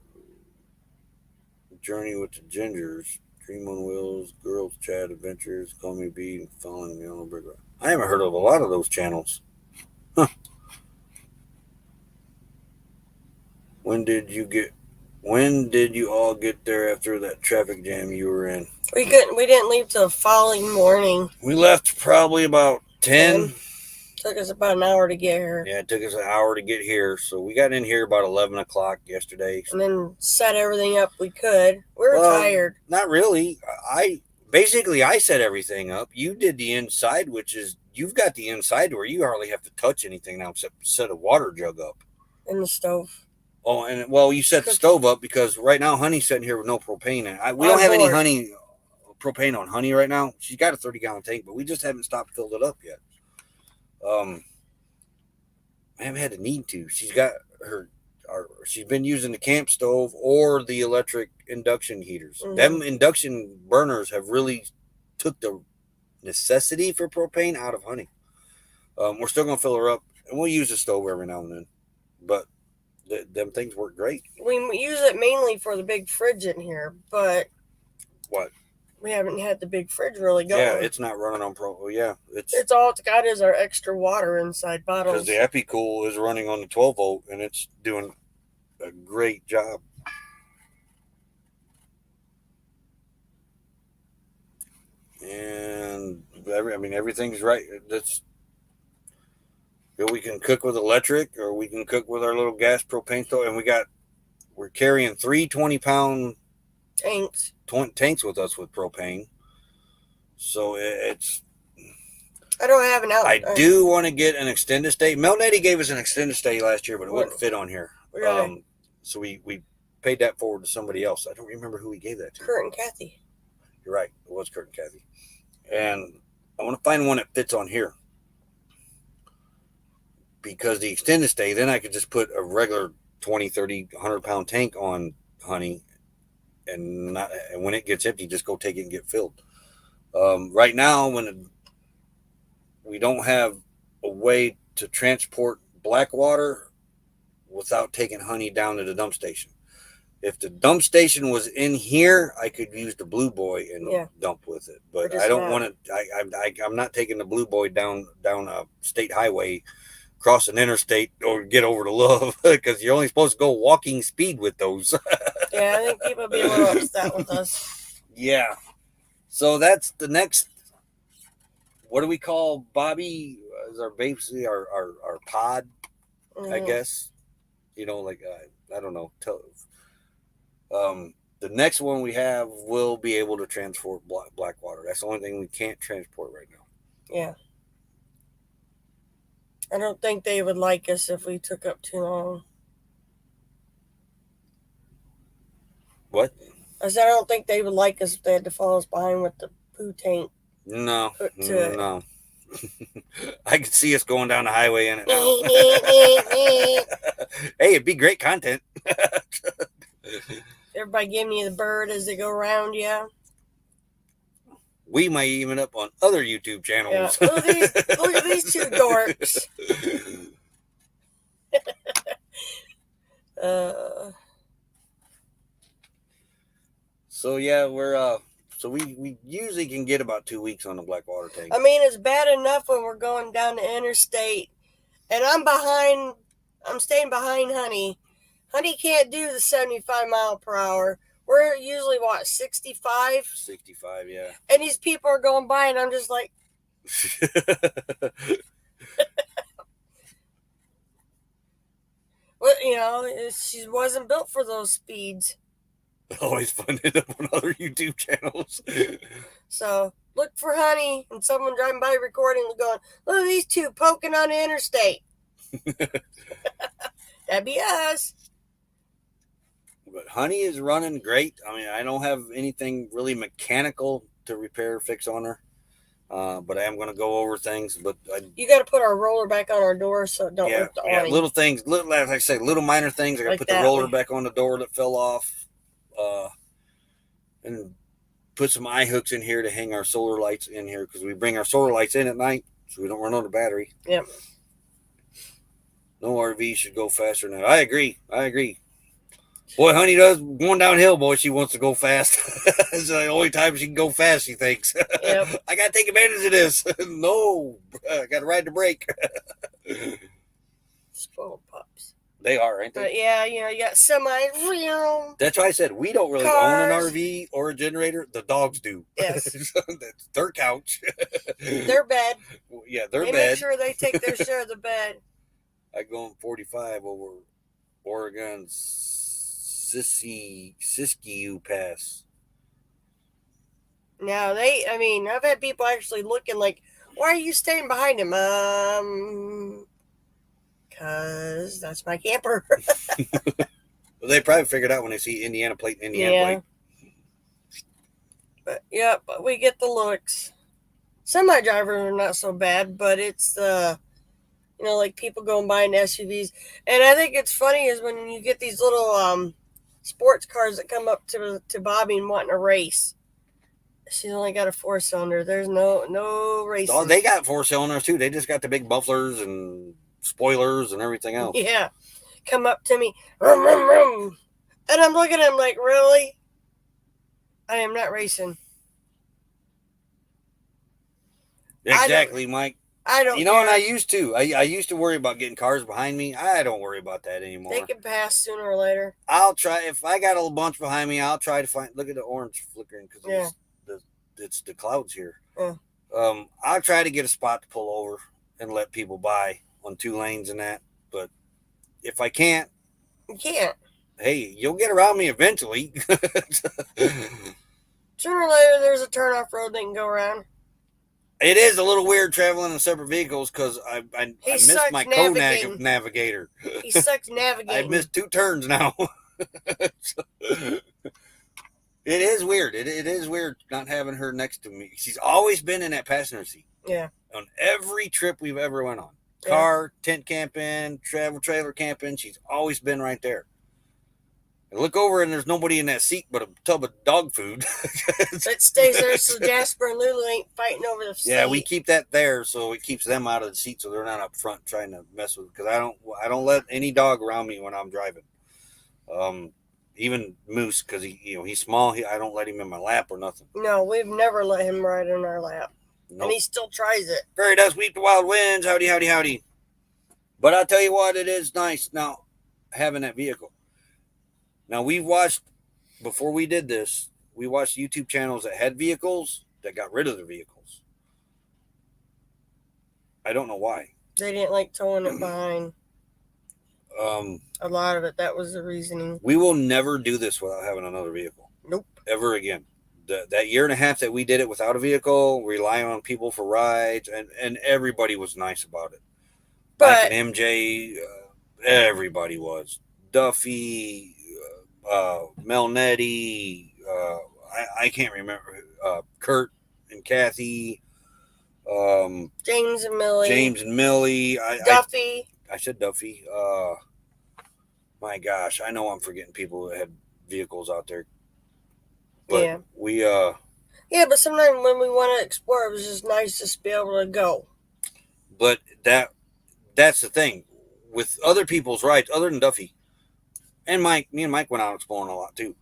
Journey with the Gingers. Dream on Wheels. Girls Chat Adventures. Call Me B. Following me on the big. I haven't heard of a lot of those channels. Huh. When did you all get there after that traffic jam you were in? We didn't leave till the following morning. We left probably about 10. Took us about an hour to get here. Yeah, it took us an hour to get here. So we got in here about 11 o'clock yesterday. And then set everything up we could. We were tired. Not really. I set everything up. You did the inside, which is, you've got the inside where you hardly have to touch anything now except set a water jug up. In the stove. Oh, and well, you set the stove up because right now Honey's sitting here with no propane in it. We don't have any propane on Honey right now. She's got a 30-gallon tank, but we just haven't filled it up yet. I haven't had the need to. She's got she's been using the camp stove or the electric induction heaters. Mhm. Them induction burners have really took the necessity for propane out of honey. We're still gonna fill her up, and we'll use the stove every now and then, but them things work great. We use it mainly for the big fridge in here, but What? we haven't had the big fridge really going. Yeah, it's not running on pro. Yeah, it's all it's got is our extra water inside bottles. Because the EpiCool is running on the 12 volt, and it's doing a great job. And everything's right. We can cook with electric, or we can cook with our little gas propane stove, and we're carrying 3 20-pound tanks with us with propane. So it's. I don't have an out. I do want to get an extended stay. Melnetty gave us an extended stay last year, but it wouldn't fit on here. Really? So we paid that forward to somebody else. I don't remember who we gave that to. Kurt and Kathy. You're right. It was Kurt and Kathy. And I want to find one that fits on here. Because the extended stay, then I could just put a regular 20, 30, 100-pound tank on honey, and when it gets empty, just go take it and get filled. Right now, we don't have a way to transport black water without taking honey down to the dump station. If the dump station was in here, I could use the Blue Boy and dump with it. But I don't want to. I'm not taking the Blue Boy down a state highway, cross an interstate, or get over to Love, because you're only supposed to go walking speed with those. Yeah, I think people would be a little upset with us. Yeah. So that's the next. What do we call Bobby? Is our basically our pod, I guess. I don't know. The next one we have will be able to transport black water. That's the only thing we can't transport right now. Yeah. I don't think they would like us if we took up too long. What? I said I don't think they would like us if they had to follow us behind with the poo tank. No. I could see us going down the highway in it now. Hey, it'd be great content. Everybody giving you the bird as they go around, yeah. We might even up on other YouTube channels. Yeah. Look at these two dorks. So yeah, we're we usually can get about 2 weeks on the black water tank. I mean, it's bad enough when we're going down the interstate, and I'm staying behind Honey. Honey can't do the 75 mile per hour. We're usually, 65? 65, yeah. And these people are going by, and I'm just like... Well, she wasn't built for those speeds. Always fun to up on other YouTube channels. So, look for Honey and someone driving by recording and going, look at these two poking on the interstate. That'd be us. But Honey is running great. I mean, I don't have anything really mechanical to repair or fix on her. But I am going to go over things. But you got to put our roller back on our door so it don't rip the awning. Little things, like I say, little minor things. I got to put the roller back on the door that fell off. And put some eye hooks in here to hang our solar lights in here, because we bring our solar lights in at night so we don't run out of battery. Yep. No RV should go faster than that. I agree. Boy, Honey does going downhill, boy. She wants to go fast. It's the only time she can go fast, she thinks. Yep. I got to take advantage of this. No, I got to ride the brake. Spoiled pups. They are, ain't they? But yeah, you got semis. That's why I said we don't really own an RV or a generator. The dogs do. Yes. That's their couch. Their bed. Yeah, their bed. They make sure they take their share of the bed. I go on 45 over Oregon's Siskiyou Pass. Now I've had people actually looking like, why are you staying behind him? Because that's my camper. Well, they probably figured out when they see Indiana plate. Plate. But we get the looks. Semi drivers are not so bad, but it's like people going by in SUVs. And I think it's funny is when you get these little sports cars that come up to Bobby and wanting to race. She's only got a 4-cylinder. There's no racing. Oh, they got 4-cylinders too. They just got the big mufflers and spoilers and everything else. Yeah. Come up to me. Rum, rum, rum. And I'm looking at him like, really? I am not racing. Exactly, Mike. I don't. You know, and I used to. I used to worry about getting cars behind me. I don't worry about that anymore. They can pass sooner or later. I'll try. If I got a bunch behind me, I'll try to find. Look at the orange flickering because it's the clouds here. Yeah. I'll try to get a spot to pull over and let people by on 2 lanes and that. But if I can't, you can't. Hey, you'll get around me eventually. Sooner or later, there's a turn-off road they can go around. It is a little weird traveling in separate vehicles because I missed my co-navigator. He sucks navigating. I missed 2 turns now. It is weird. It is weird not having her next to me. She's always been in that passenger seat. Yeah. On every trip we've ever went on. Car, tent camping, travel trailer camping. She's always been right there. I look over and there's nobody in that seat but a tub of dog food. It stays there so Jasper and Lulu ain't fighting over the seat. Yeah, we keep that there so it keeps them out of the seat so they're not up front trying to mess with it. Because I don't let any dog around me when I'm driving. Even Moose, because he's small. I don't let him in my lap or nothing. No, we've never let him ride in our lap. Nope. And he still tries it. Fairy does weep the wild winds. Howdy, howdy, howdy. But I'll tell you what, it is nice now having that vehicle. Now, we've watched, before we did this, we watched YouTube channels that had vehicles that got rid of the vehicles. I don't know why. They didn't like towing it behind. A lot of it, that was the reasoning. We will never do this without having another vehicle. Nope. Ever again. That year and a half that we did it without a vehicle, relying on people for rides, and everybody was nice about it. But Mike and MJ, everybody was. Duffy, Melnetti, I can't remember, Kurt and Kathy, James and Millie, Duffy. I said Duffy. My gosh, I know I'm forgetting people that had vehicles out there. But yeah. Yeah, but sometimes when we want to explore, it was just nice just to be able to go. But that's the thing. With other people's rides, other than Duffy, and Mike, me and Mike went out exploring a lot too.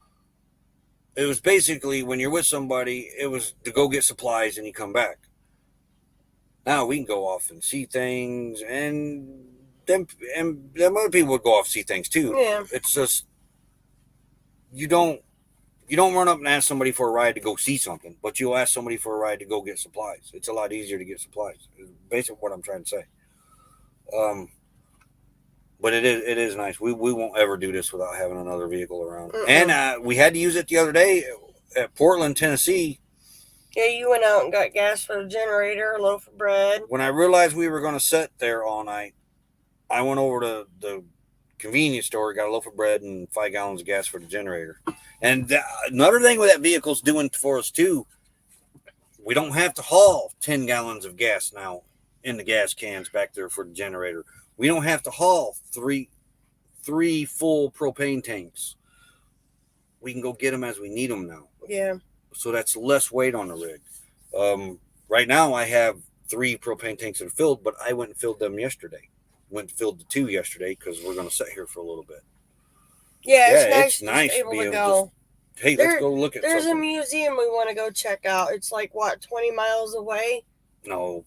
It was basically when you're with somebody, it was to go get supplies and you come back. Now we can go off and see things, and them other people would go off and see things too. Yeah. It's just you don't run up and ask somebody for a ride to go see something, but you'll ask somebody for a ride to go get supplies. It's a lot easier to get supplies. It's basically what I'm trying to say. But it is nice. We won't ever do this without having another vehicle around. And we had to use it the other day at Portland, Tennessee. Yeah, you went out and got gas for the generator, a loaf of bread. When I realized we were going to sit there all night, I went over to the convenience store, got a loaf of bread and 5 gallons of gas for the generator. And another thing with that vehicle's doing for us too, we don't have to haul 10 gallons of gas now in the gas cans back there for the generator. We don't have to haul three full propane tanks. We can go get them as we need them now. Yeah. So that's less weight on the rig. Right now I have 3 propane tanks that are filled, but I went and filled them yesterday. Went and filled the 2 yesterday because we're going to sit here for a little bit. Yeah, it's nice to be able to go. Hey, let's go look at There's something. a museum we want to go check out. It's like, 20 miles away? No,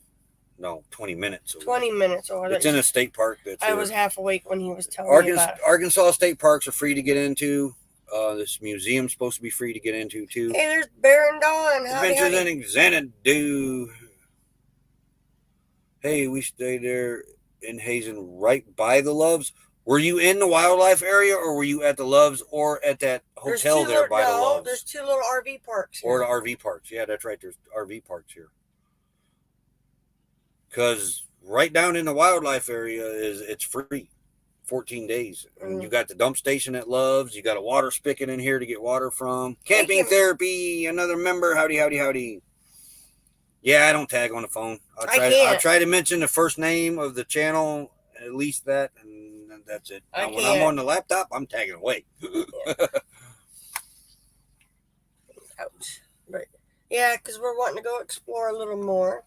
20 minutes away. 20 minutes away. It's in a state park. I was half awake when he was telling me about it. Arkansas state parks are free to get into. This museum's supposed to be free to get into, too. Hey, there's Bear and Dawn. Adventures in Xanadu. Hey, we stayed there in Hazen right by the Loves. Were you in the wildlife area, or were you at the Loves, or at that hotel there by the Loves? There's 2 little RV parks here. Or the RV parks. Yeah, that's right. There's RV parks here. Because right down in the wildlife area it's free. 14 days. And you got the dump station at Loves. You got a water spigot in here to get water from. Camping therapy, another member. Howdy, howdy, howdy. Yeah, I don't tag on the phone. I'll try to mention the first name of the channel, at least that, and That's it. I Now, when I'm can't. on the laptop, I'm tagging away. Ouch. But yeah, because we're wanting to go explore a little more.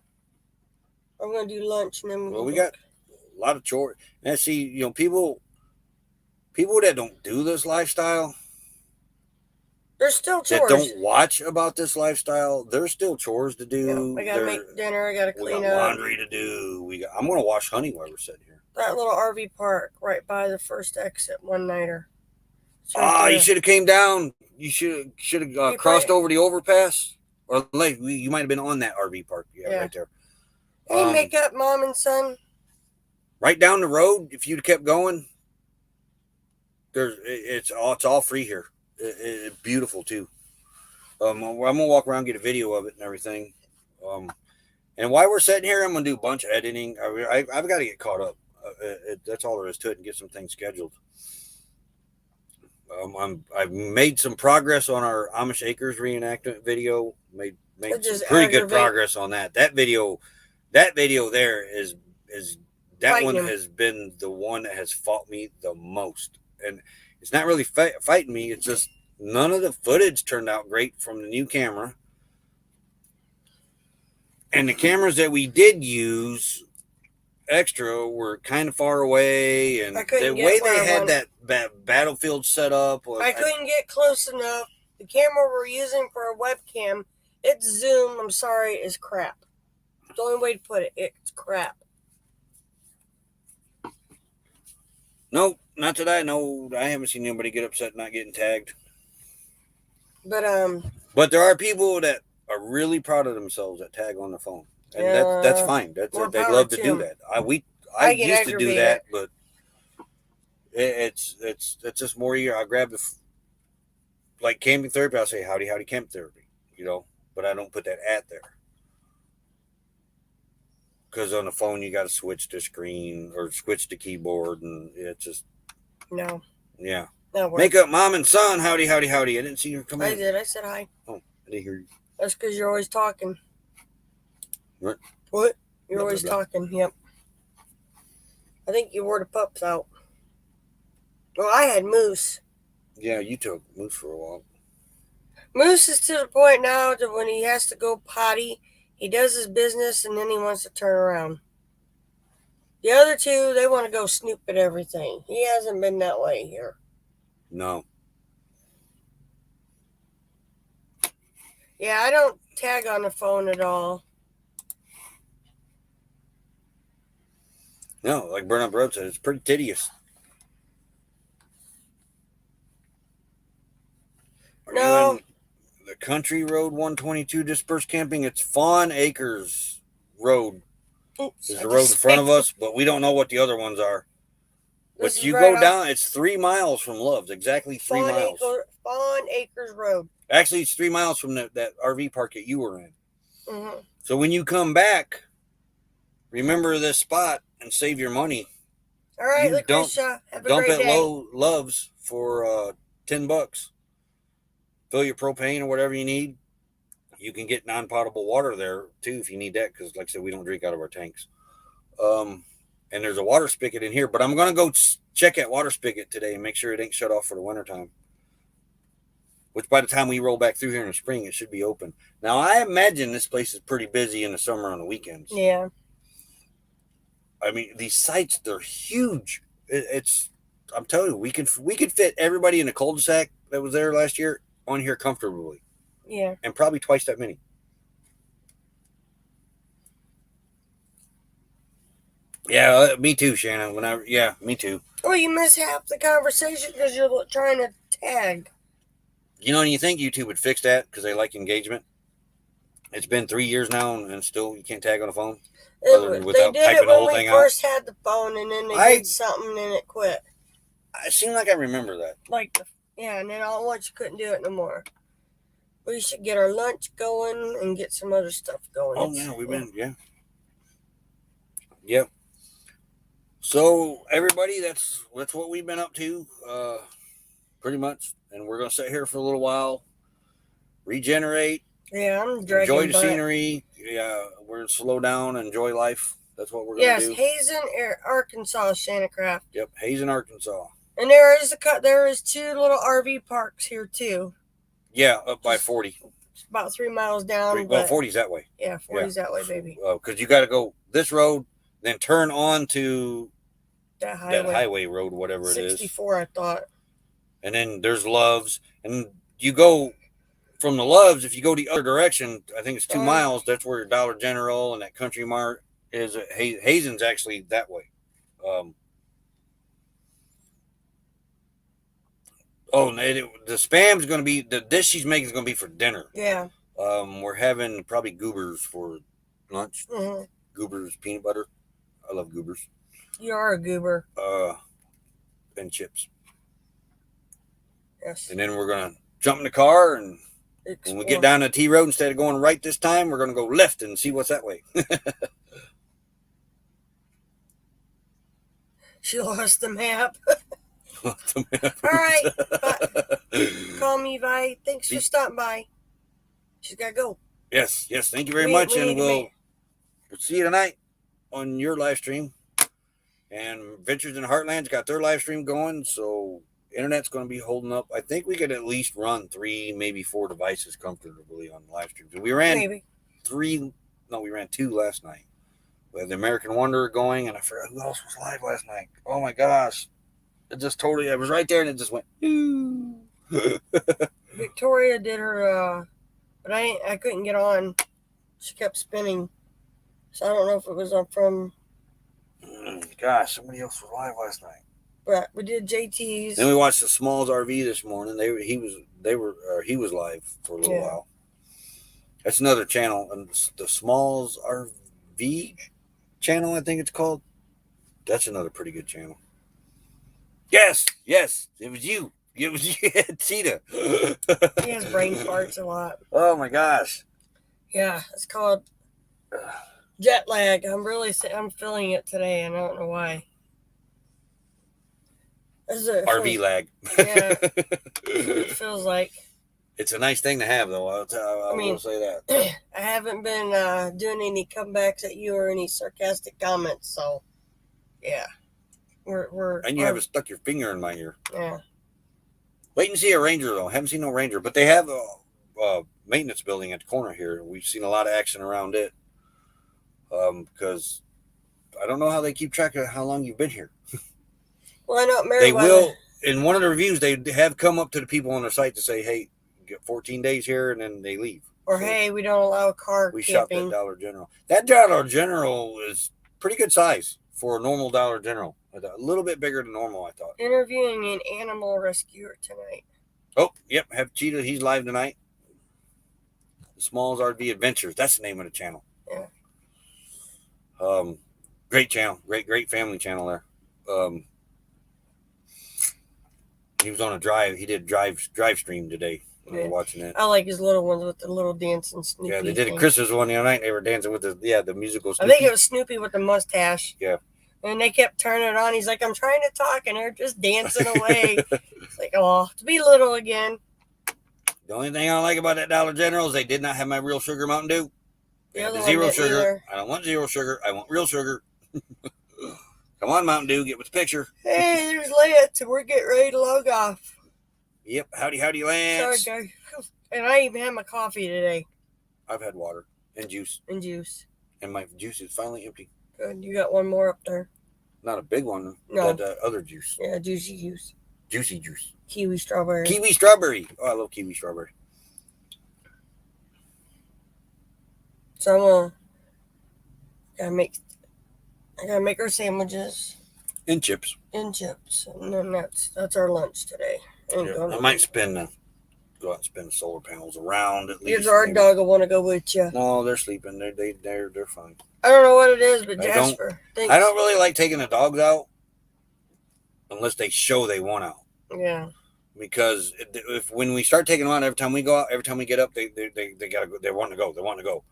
I'm gonna do lunch and then Well, we got a lot of chores. And see, people that don't do this lifestyle, there's still that chores. don't watch about this lifestyle, there's still chores to do. I gotta make dinner. I gotta We clean got up. laundry to do. I'm gonna wash Honey while we're sitting here. That little RV park right by the first exit, one nighter. You should have came down. You should have crossed over the overpass, or like you might have been on that RV park. Yeah. Right there. Hey, make up, Mom and Son. Right down the road. If you'd have kept going, it's all free here. It's beautiful too. I'm gonna walk around, get a video of it and everything. And while we're sitting here, I'm gonna do a bunch of editing. I've got to get caught up. That's all there is to it, and get some things scheduled. I've made some progress on our Amish Acres reenactment video. Made some pretty good progress on that. That video there is that one has been the one that has fought me the most. And it's not really fighting me. It's just none of the footage turned out great from the new camera. And the cameras that we did use extra were kind of far away, and the way they had that battlefield set up, I couldn't get close enough. The camera we're using for a webcam, its zoom, I'm sorry, is crap. The only way to put it, it's crap. No, not that I know. I haven't seen anybody get upset not getting tagged. But there are people that are really proud of themselves that tag on the phone. And that's fine. They'd love to do that. I used to do that, but it's just more easier. I grab like camping therapy. I'll say howdy camp therapy, but I don't put that at there, because on the phone you got to switch the screen or switch the keyboard, and it's just no. Yeah. Make up, Mom and Son. Howdy. I didn't see you come in. I did. I said hi. Oh, I didn't hear you. That's because you're always talking. What? You're always talking. Yep. I think you wore the pups out. Well, I had Moose. Yeah, you took Moose for a while. Moose is to the point now that when he has to go potty, he does his business and then he wants to turn around. The other two, they want to go snoop at everything. He hasn't been that way here. No. Yeah, I don't tag on the phone at all. No, like Burn Up Road said, it's pretty tedious. No. The Country Road 122 dispersed camping, it's Fawn Acres Road. Oops, is the road in front of us, but we don't know what the other ones are. But you go down, it's 3 miles from Love's, exactly 3 miles. Fawn Acres Road. Actually, it's 3 miles from that RV park that you were in. Mm-hmm. So when you come back, remember this spot and save your money. All right, Lucretia, have a great day. Dump at Love's for $10. Fill your propane or whatever you need. You can get non-potable water there too if you need that, because like I said, we don't drink out of our tanks. And there's a water spigot in here, but I'm going to go check that water spigot today and make sure it ain't shut off for the wintertime. Which by the time we roll back through here in the spring, it should be open. Now, I imagine this place is pretty busy in the summer on the weekends. Yeah. I mean, these sites, they're huge. I'm telling you, we could fit everybody in the cul-de-sac that was there last year on here comfortably. Yeah. And probably twice that many. Yeah, me too, Shannon. Me too. Well, you miss half the conversation because you're trying to tag. And you think YouTube would fix that because they like engagement? It's been 3 years now, and still you can't tag on the phone? They did it when we first had the phone, and then they did something, and it quit. It seemed like I remember that. And then all at once you couldn't do it no more. We should get our lunch going and get some other stuff going. Oh, yeah, Yep. So, everybody, that's what we've been up to, pretty much. And we're going to sit here for a little while, regenerate. Yeah, I'm dragging enjoy the scenery. Yeah, we're going to slow down and enjoy life. That's what we're going to do? Yes, Hazen, Arkansas, Shanticraft. Yep, Hazen, Arkansas. And there is 2 little RV parks here too. Yeah, up by 40. It's about 3 miles down. 40's that way. Yeah, 40's that way, baby. Because you got to go this road, then turn on to that highway road, whatever 64, it is. 64, I thought. And then there's Loves. And you go from the Loves, if you go the other direction, I think it's 2 miles. That's where Dollar General and that Country Mart is. Hazen's actually that way. The spam's going to be, the dish she's making is going to be for dinner. Yeah. We're having probably goobers for lunch. Mm-hmm. Goobers peanut butter. I love goobers. You are a goober. And chips. Yes. And then we're going to jump in the car, and when we get down the T road, instead of going right this time, we're going to go left and see what's that way. She lost the map. All right. Call me, Vi. Thanks for stopping by. She's got to go. Yes. Thank you very much. And we'll see you tonight on your live stream. And Ventures in the Heartland's got their live stream going. So internet's going to be holding up. I think we could at least run 3, maybe 4 devices comfortably on live streams. We ran 2 last night. We had the American Wanderer going, and I forgot who else was live last night. Oh my gosh. It just totally, I was right there and it just went. Victoria did her, but I couldn't get on. She kept spinning. So I don't know if it was from. Gosh, somebody else was live last night. But we did JT's. Then we watched the Smalls RV this morning. He was live for a little while. That's another channel, and the Smalls RV channel, I think it's called. That's another pretty good channel. Yes, it was you. It was you, Cheetah. He has brain farts a lot. Oh my gosh. Yeah, it's called jet lag. I'm feeling it today, and I don't know why. RV lag. Yeah, it feels like. It's a nice thing to have, though. I will say that. I haven't been doing any comebacks at you or any sarcastic comments, so yeah. And you haven't stuck your finger in my ear. Yeah. Wait and see a Ranger, though. Haven't seen no Ranger, but they have a maintenance building at the corner here. We've seen a lot of action around it. Because I don't know how they keep track of how long you've been here. Well, I know They will, in one of the reviews, they have come up to the people on their site to say, hey, you get 14 days here, and then they leave. Or, hey, we don't allow car We camping. shopped at Dollar General. That Dollar General is pretty good size for a normal Dollar General. A little bit bigger than normal, I thought. Interviewing an animal rescuer tonight. Oh, yep. Have Cheetah. He's live tonight. The Smalls RV Adventures. That's the name of the channel. Yeah. Great channel. Great family channel there. He was on a drive. He did drive stream today. I was watching it. I like his little ones with the little dancing Snoopy. Yeah, they did a Christmas one the other night. They were dancing with the musical Snoopy. I think it was Snoopy with the mustache. Yeah. And they kept turning it on. He's like, I'm trying to talk, and they're just dancing away. It's like, oh, to be little again. The only thing I don't like about that Dollar General is they did not have my real sugar Mountain Dew. They had the zero sugar. Either. I don't want zero sugar. I want real sugar. Come on, Mountain Dew, get with the picture. Hey, there's Lance, and we're getting ready to log off. Yep, howdy, Lance. Sorry, guys. And I even had my coffee today. I've had water and juice. And my juice is finally empty. Good. You got one more up there. Not a big one. No. That other juice. Yeah, juicy juice. Juicy juice. Kiwi strawberry. Kiwi strawberry. Oh, I love kiwi strawberry. So I gotta make our sandwiches. And chips. And then that's our lunch today. Yeah, I might go out and spin the solar panels around at least. Your guard dog will want to go with you. No, they're sleeping. They're fine. I don't know what it is, but Jasper thinks. I don't really like taking the dogs out unless they show they want out. Yeah. Because when we start taking them out, every time we go out, every time we get up, they gotta go. They want to go.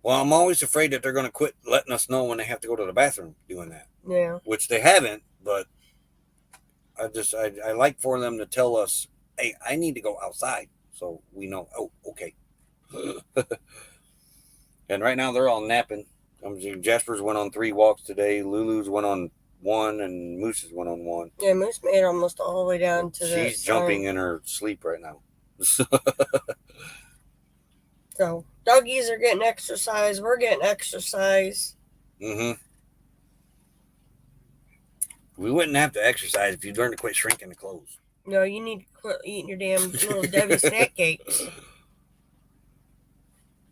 Well, I'm always afraid that they're going to quit letting us know when they have to go to the bathroom doing that. Yeah. Which they haven't, but I like for them to tell us, hey, I need to go outside. So we know, oh, okay. And right now they're all napping. Jasper's went on 3 walks today. Lulu's went on 1, and Moose's went on 1. Yeah, Moose made almost all the way down to the She's jumping in her sleep right now. So, doggies are getting exercise. We're getting exercise. Mm-hmm. We wouldn't have to exercise if you'd learn to quit shrinking the clothes. No, you need to quit eating your damn little Debbie snack cakes.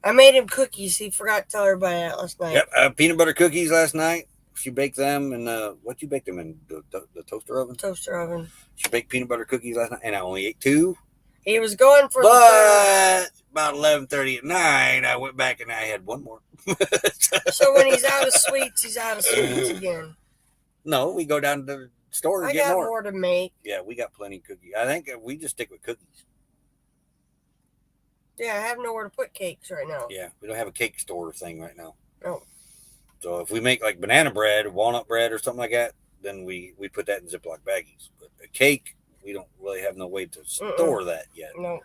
I made him cookies. He forgot to tell everybody that last night. Yep, peanut butter cookies last night. She baked them in what you baked them in? The toaster oven? Toaster oven. She baked peanut butter cookies last night, and I only ate 2. He was going for but about 11:30 at night, I went back and I had 1 more. So when he's out of sweets, he's out of sweets again. No, we go down to the store and I get got more. more to make. Yeah, we got plenty of cookies. I think we just stick with cookies. Yeah, I have nowhere to put cakes right now. Yeah, we don't have a cake store thing right now. No. So if we make like banana bread, walnut bread, or something like that, then we put that in Ziploc baggies. But a cake, we don't really have no way to store that yet. No.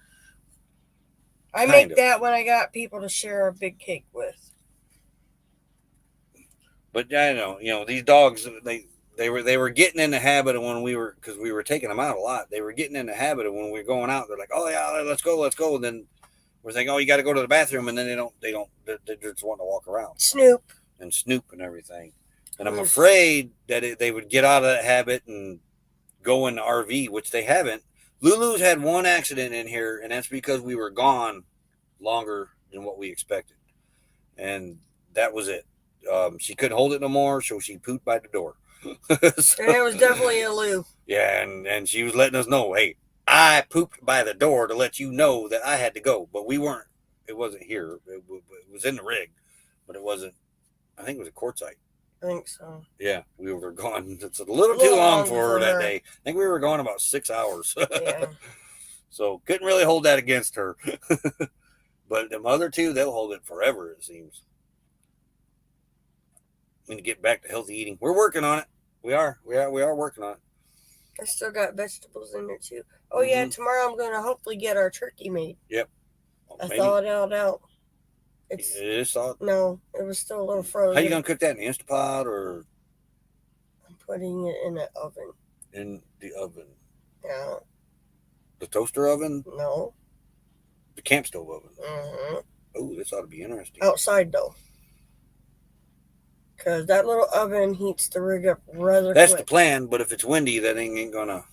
I make that when I got people to share a big cake with. But I know, these dogs, they were getting in the habit of when because we were taking them out a lot. They were getting in the habit of when we were going out. They're like, oh yeah, let's go. And then we're thinking, oh, you got to go to the bathroom, and then they just want to walk around, snoop and everything. And I'm afraid that they would get out of that habit and go in the RV, which they haven't. Lulu's had 1 accident in here, and that's because we were gone longer than what we expected, and that was it. She couldn't hold it no more, so she pooped by the door. So, and it was definitely a Lou. Yeah, and she was letting us know, hey, I pooped by the door to let you know that I had to go, but we weren't. It wasn't here. It was in the rig, but it wasn't. I think it was a quartzite. I think so. Yeah, we were gone. It's a little too long for her that day. I think we were gone about 6 hours. Yeah. So couldn't really hold that against her. But them other 2, they'll hold it forever, it seems. We need to get back to healthy eating. We're working on it. We are working on it. I still got vegetables in there too. Oh yeah, tomorrow I'm going to hopefully get our turkey made. Yep. I thawed it out. It is thawed? No, it was still a little frozen. How you going to cook that in the Instapot or? I'm putting it in the oven. In the oven? Yeah. The toaster oven? No. The camp stove oven? Mm-hmm. Oh, this ought to be interesting. Outside though. Because that little oven heats the rig up rather That's quick. the plan, but if it's windy, that ain't gonna.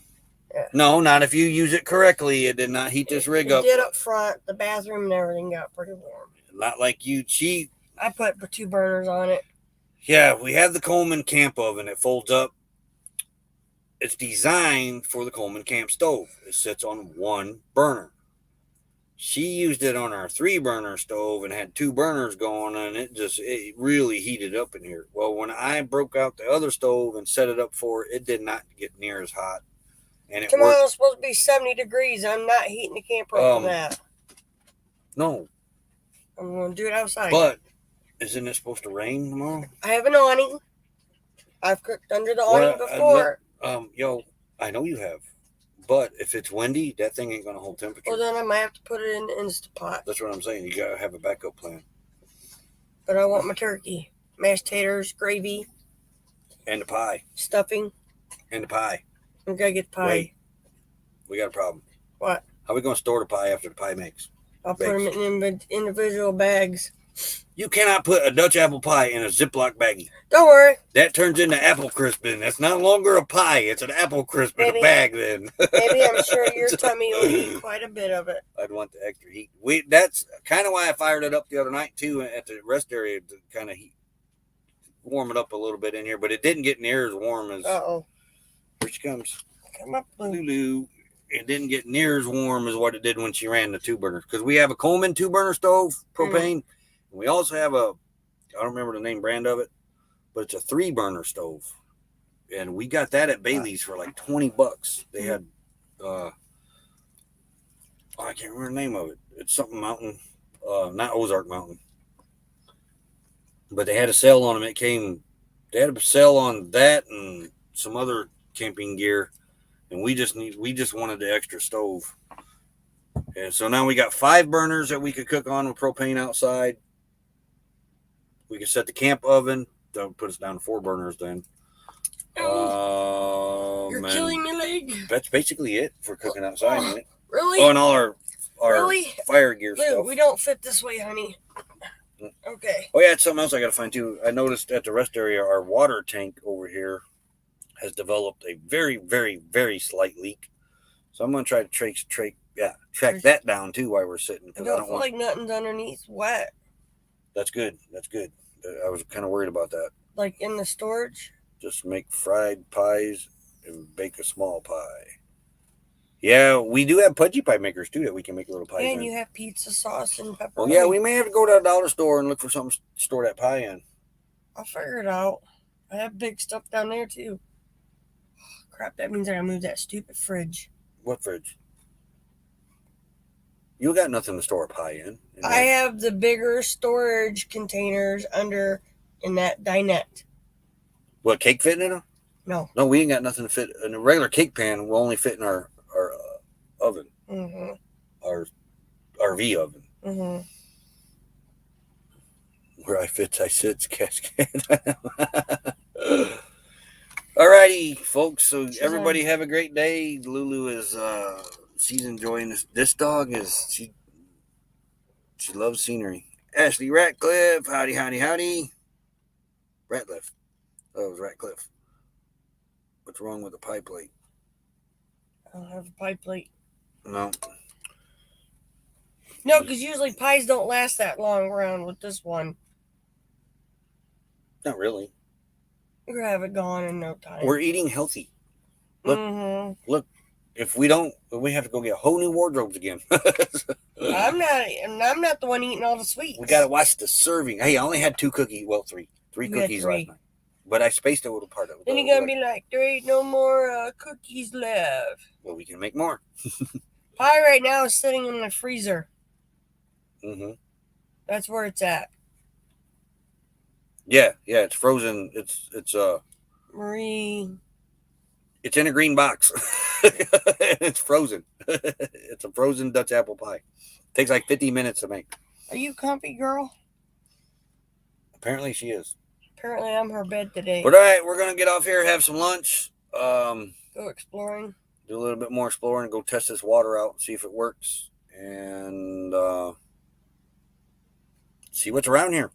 Yeah. No, not if you use it correctly. It did not heat this rig up. It did up front. The bathroom and everything got pretty warm. Not like you. I put 2 burners on it. Yeah, we have the Coleman camp oven. It folds up. It's designed for the Coleman camp stove. It sits on 1 burner. She used it on our 3-burner stove and had 2 burners going, and it really heated up in here. Well, when I broke out the other stove and set it up for it, it did not get near as hot. And Tomorrow's supposed to be 70 degrees. I'm not heating the camper up for that. No. I'm going to do it outside. But isn't it supposed to rain tomorrow? I have an awning. I've cooked under the awning before. I know you have. But if it's windy, that thing ain't going to hold temperature. Well, then I might have to put it in the Instapot. That's what I'm saying. You got to have a backup plan. But I want my turkey. Mashed taters, gravy. And the pie. Stuffing. And the pie. We got to get the pie. Wait. We got a problem. What? How are we going to store the pie after the pie makes? I'll put them in individual bags. You cannot put a Dutch apple pie in a Ziploc baggie. Don't worry. That turns into apple crispin. That's no longer a pie. It's an apple crisp in a bag then. Maybe I'm sure your tummy will eat quite a bit of it. I'd want the extra heat. That's kind of why I fired it up the other night too at the rest area to kind of warm it up a little bit in here. But it didn't get near as warm as... Uh-oh. Here she comes. Come up, Lulu. It didn't get near as warm as what it did when she ran the 2 burners. Because we have a Coleman 2-burner stove, propane. And we also have I don't remember the name brand of it, but it's a 3-burner stove. And we got that at Bailey's for like $20. They had, I can't remember the name of it. It's something mountain, not Ozark Mountain. But they had a sale on them. They had a sale on that and some other camping gear. And we just wanted the extra stove. And so now we got 5 burners that we could cook on with propane outside. We can set the camp oven. That would put us down to 4 burners then. You're killing my leg. That's basically it for cooking outside, isn't it? Really? Oh, and all our Really? fire gear Lou, stuff. we don't fit this way, honey. Okay. Oh, yeah, it's something else I got to find, too. I noticed at the rest area, our water tank over here has developed a very, very, very slight leak. So I'm going to try to track that down, too, while we're sitting. I don't feel like nothing's underneath wet. That's good. That's good. I was kind of worried about that. Like in the storage? Just make fried pies and bake a small pie. Yeah, we do have pudgy pie makers, too, that we can make little pies in. And you have pizza sauce and pepperoni. Well, yeah, we may have to go to a dollar store and look for something to store that pie in. I'll figure it out. I have big stuff down there, too. Oh, crap, that means I gotta move that stupid fridge. What fridge? You got nothing to store a pie in. I have the bigger storage containers under in that dinette. What, cake fitting in them? No. No, we ain't got nothing to fit. In a regular cake pan will only fit in our oven. Mm-hmm. Our RV oven. Mm-hmm. Where I fit, I sit, cascade. Alrighty, folks. So everybody have a great day. Lulu is she's enjoying this. This dog is she loves scenery. Ashley Ratcliffe, howdy, howdy, howdy. Ratcliffe. Oh, it was Ratcliffe. What's wrong with the pie plate? I don't have a pie plate. No. No, because usually pies don't last that long around with this one. Not really. You're gonna have it gone in no time. We're eating healthy. Look, look. If we don't, we have to go get whole new wardrobes again. I'm not the one eating all the sweets. We gotta watch the serving. Hey, I only had 2 cookies. Well, 3 cookies last night. But I spaced a little part of it. Then you're gonna be like, there ain't no more cookies left. Well, we can make more. Pie right now is sitting in the freezer. Mm-hmm. That's where it's at. Yeah, it's frozen. It's Marie. It's in a green box. It's frozen. It's a frozen Dutch apple pie. Takes like 50 minutes to make. Are you comfy, girl? Apparently she is. Apparently I'm her bed today. But all right, we're gonna get off here, have some lunch. Go exploring. Do a little bit more exploring, go test this water out, see if it works, and see what's around here.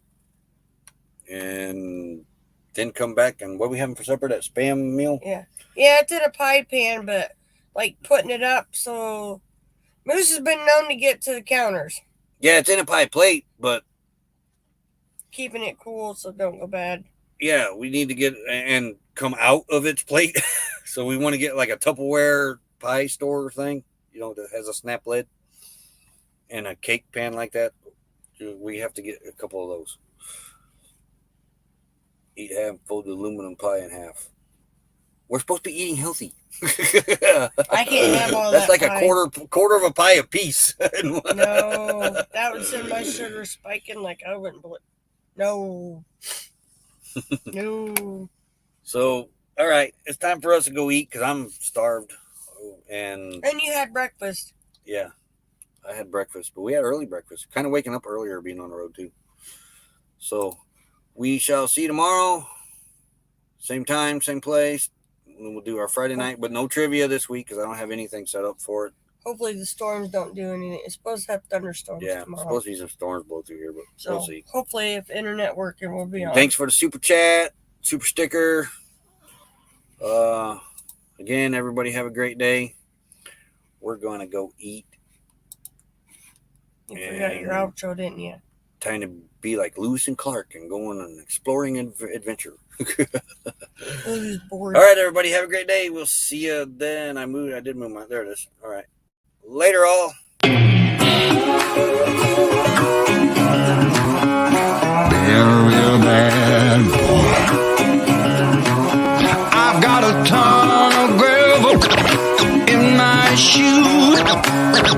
And then come back and what are we having for supper? That Spam meal? Yeah, it's in a pie pan, but like putting it up so Moose has been known to get to the counters. Yeah, it's in a pie plate, but keeping it cool so it don't go bad. Yeah, we need to get and come out of its plate. So we want to get like a Tupperware pie store thing, that has a snap lid and a cake pan like that. We have to get a couple of those. Eat half, fold the aluminum pie in half. We're supposed to be eating healthy. I can't have all That's that. That's like pie. a quarter of a pie a piece. No, that would send my sugar spiking like I wouldn't believe. No. No. So, all right, it's time for us to go eat because I'm starved. And you had breakfast. Yeah, I had breakfast, but we had early breakfast. Kind of waking up earlier being on the road too. So we shall see you tomorrow. Same time, same place. We'll do our Friday night, but no trivia this week because I don't have anything set up for it. Hopefully the storms don't do anything. It's supposed to have thunderstorms tomorrow. It's supposed to be some storms blow through here, but we'll see. Hopefully if internet working, we'll be on. Thanks for the super chat, super sticker. Again, everybody have a great day. We're going to go eat. You forgot your outro, didn't you? Time to be like Lewis and Clark and go on an exploring adventure. Bored. All right, everybody, have a great day. We'll see you then. I did move my. There it is. All right. Later, all. Real bad boy. I've got a ton of gravel in my shoes,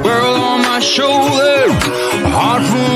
world on my shoulder, heart full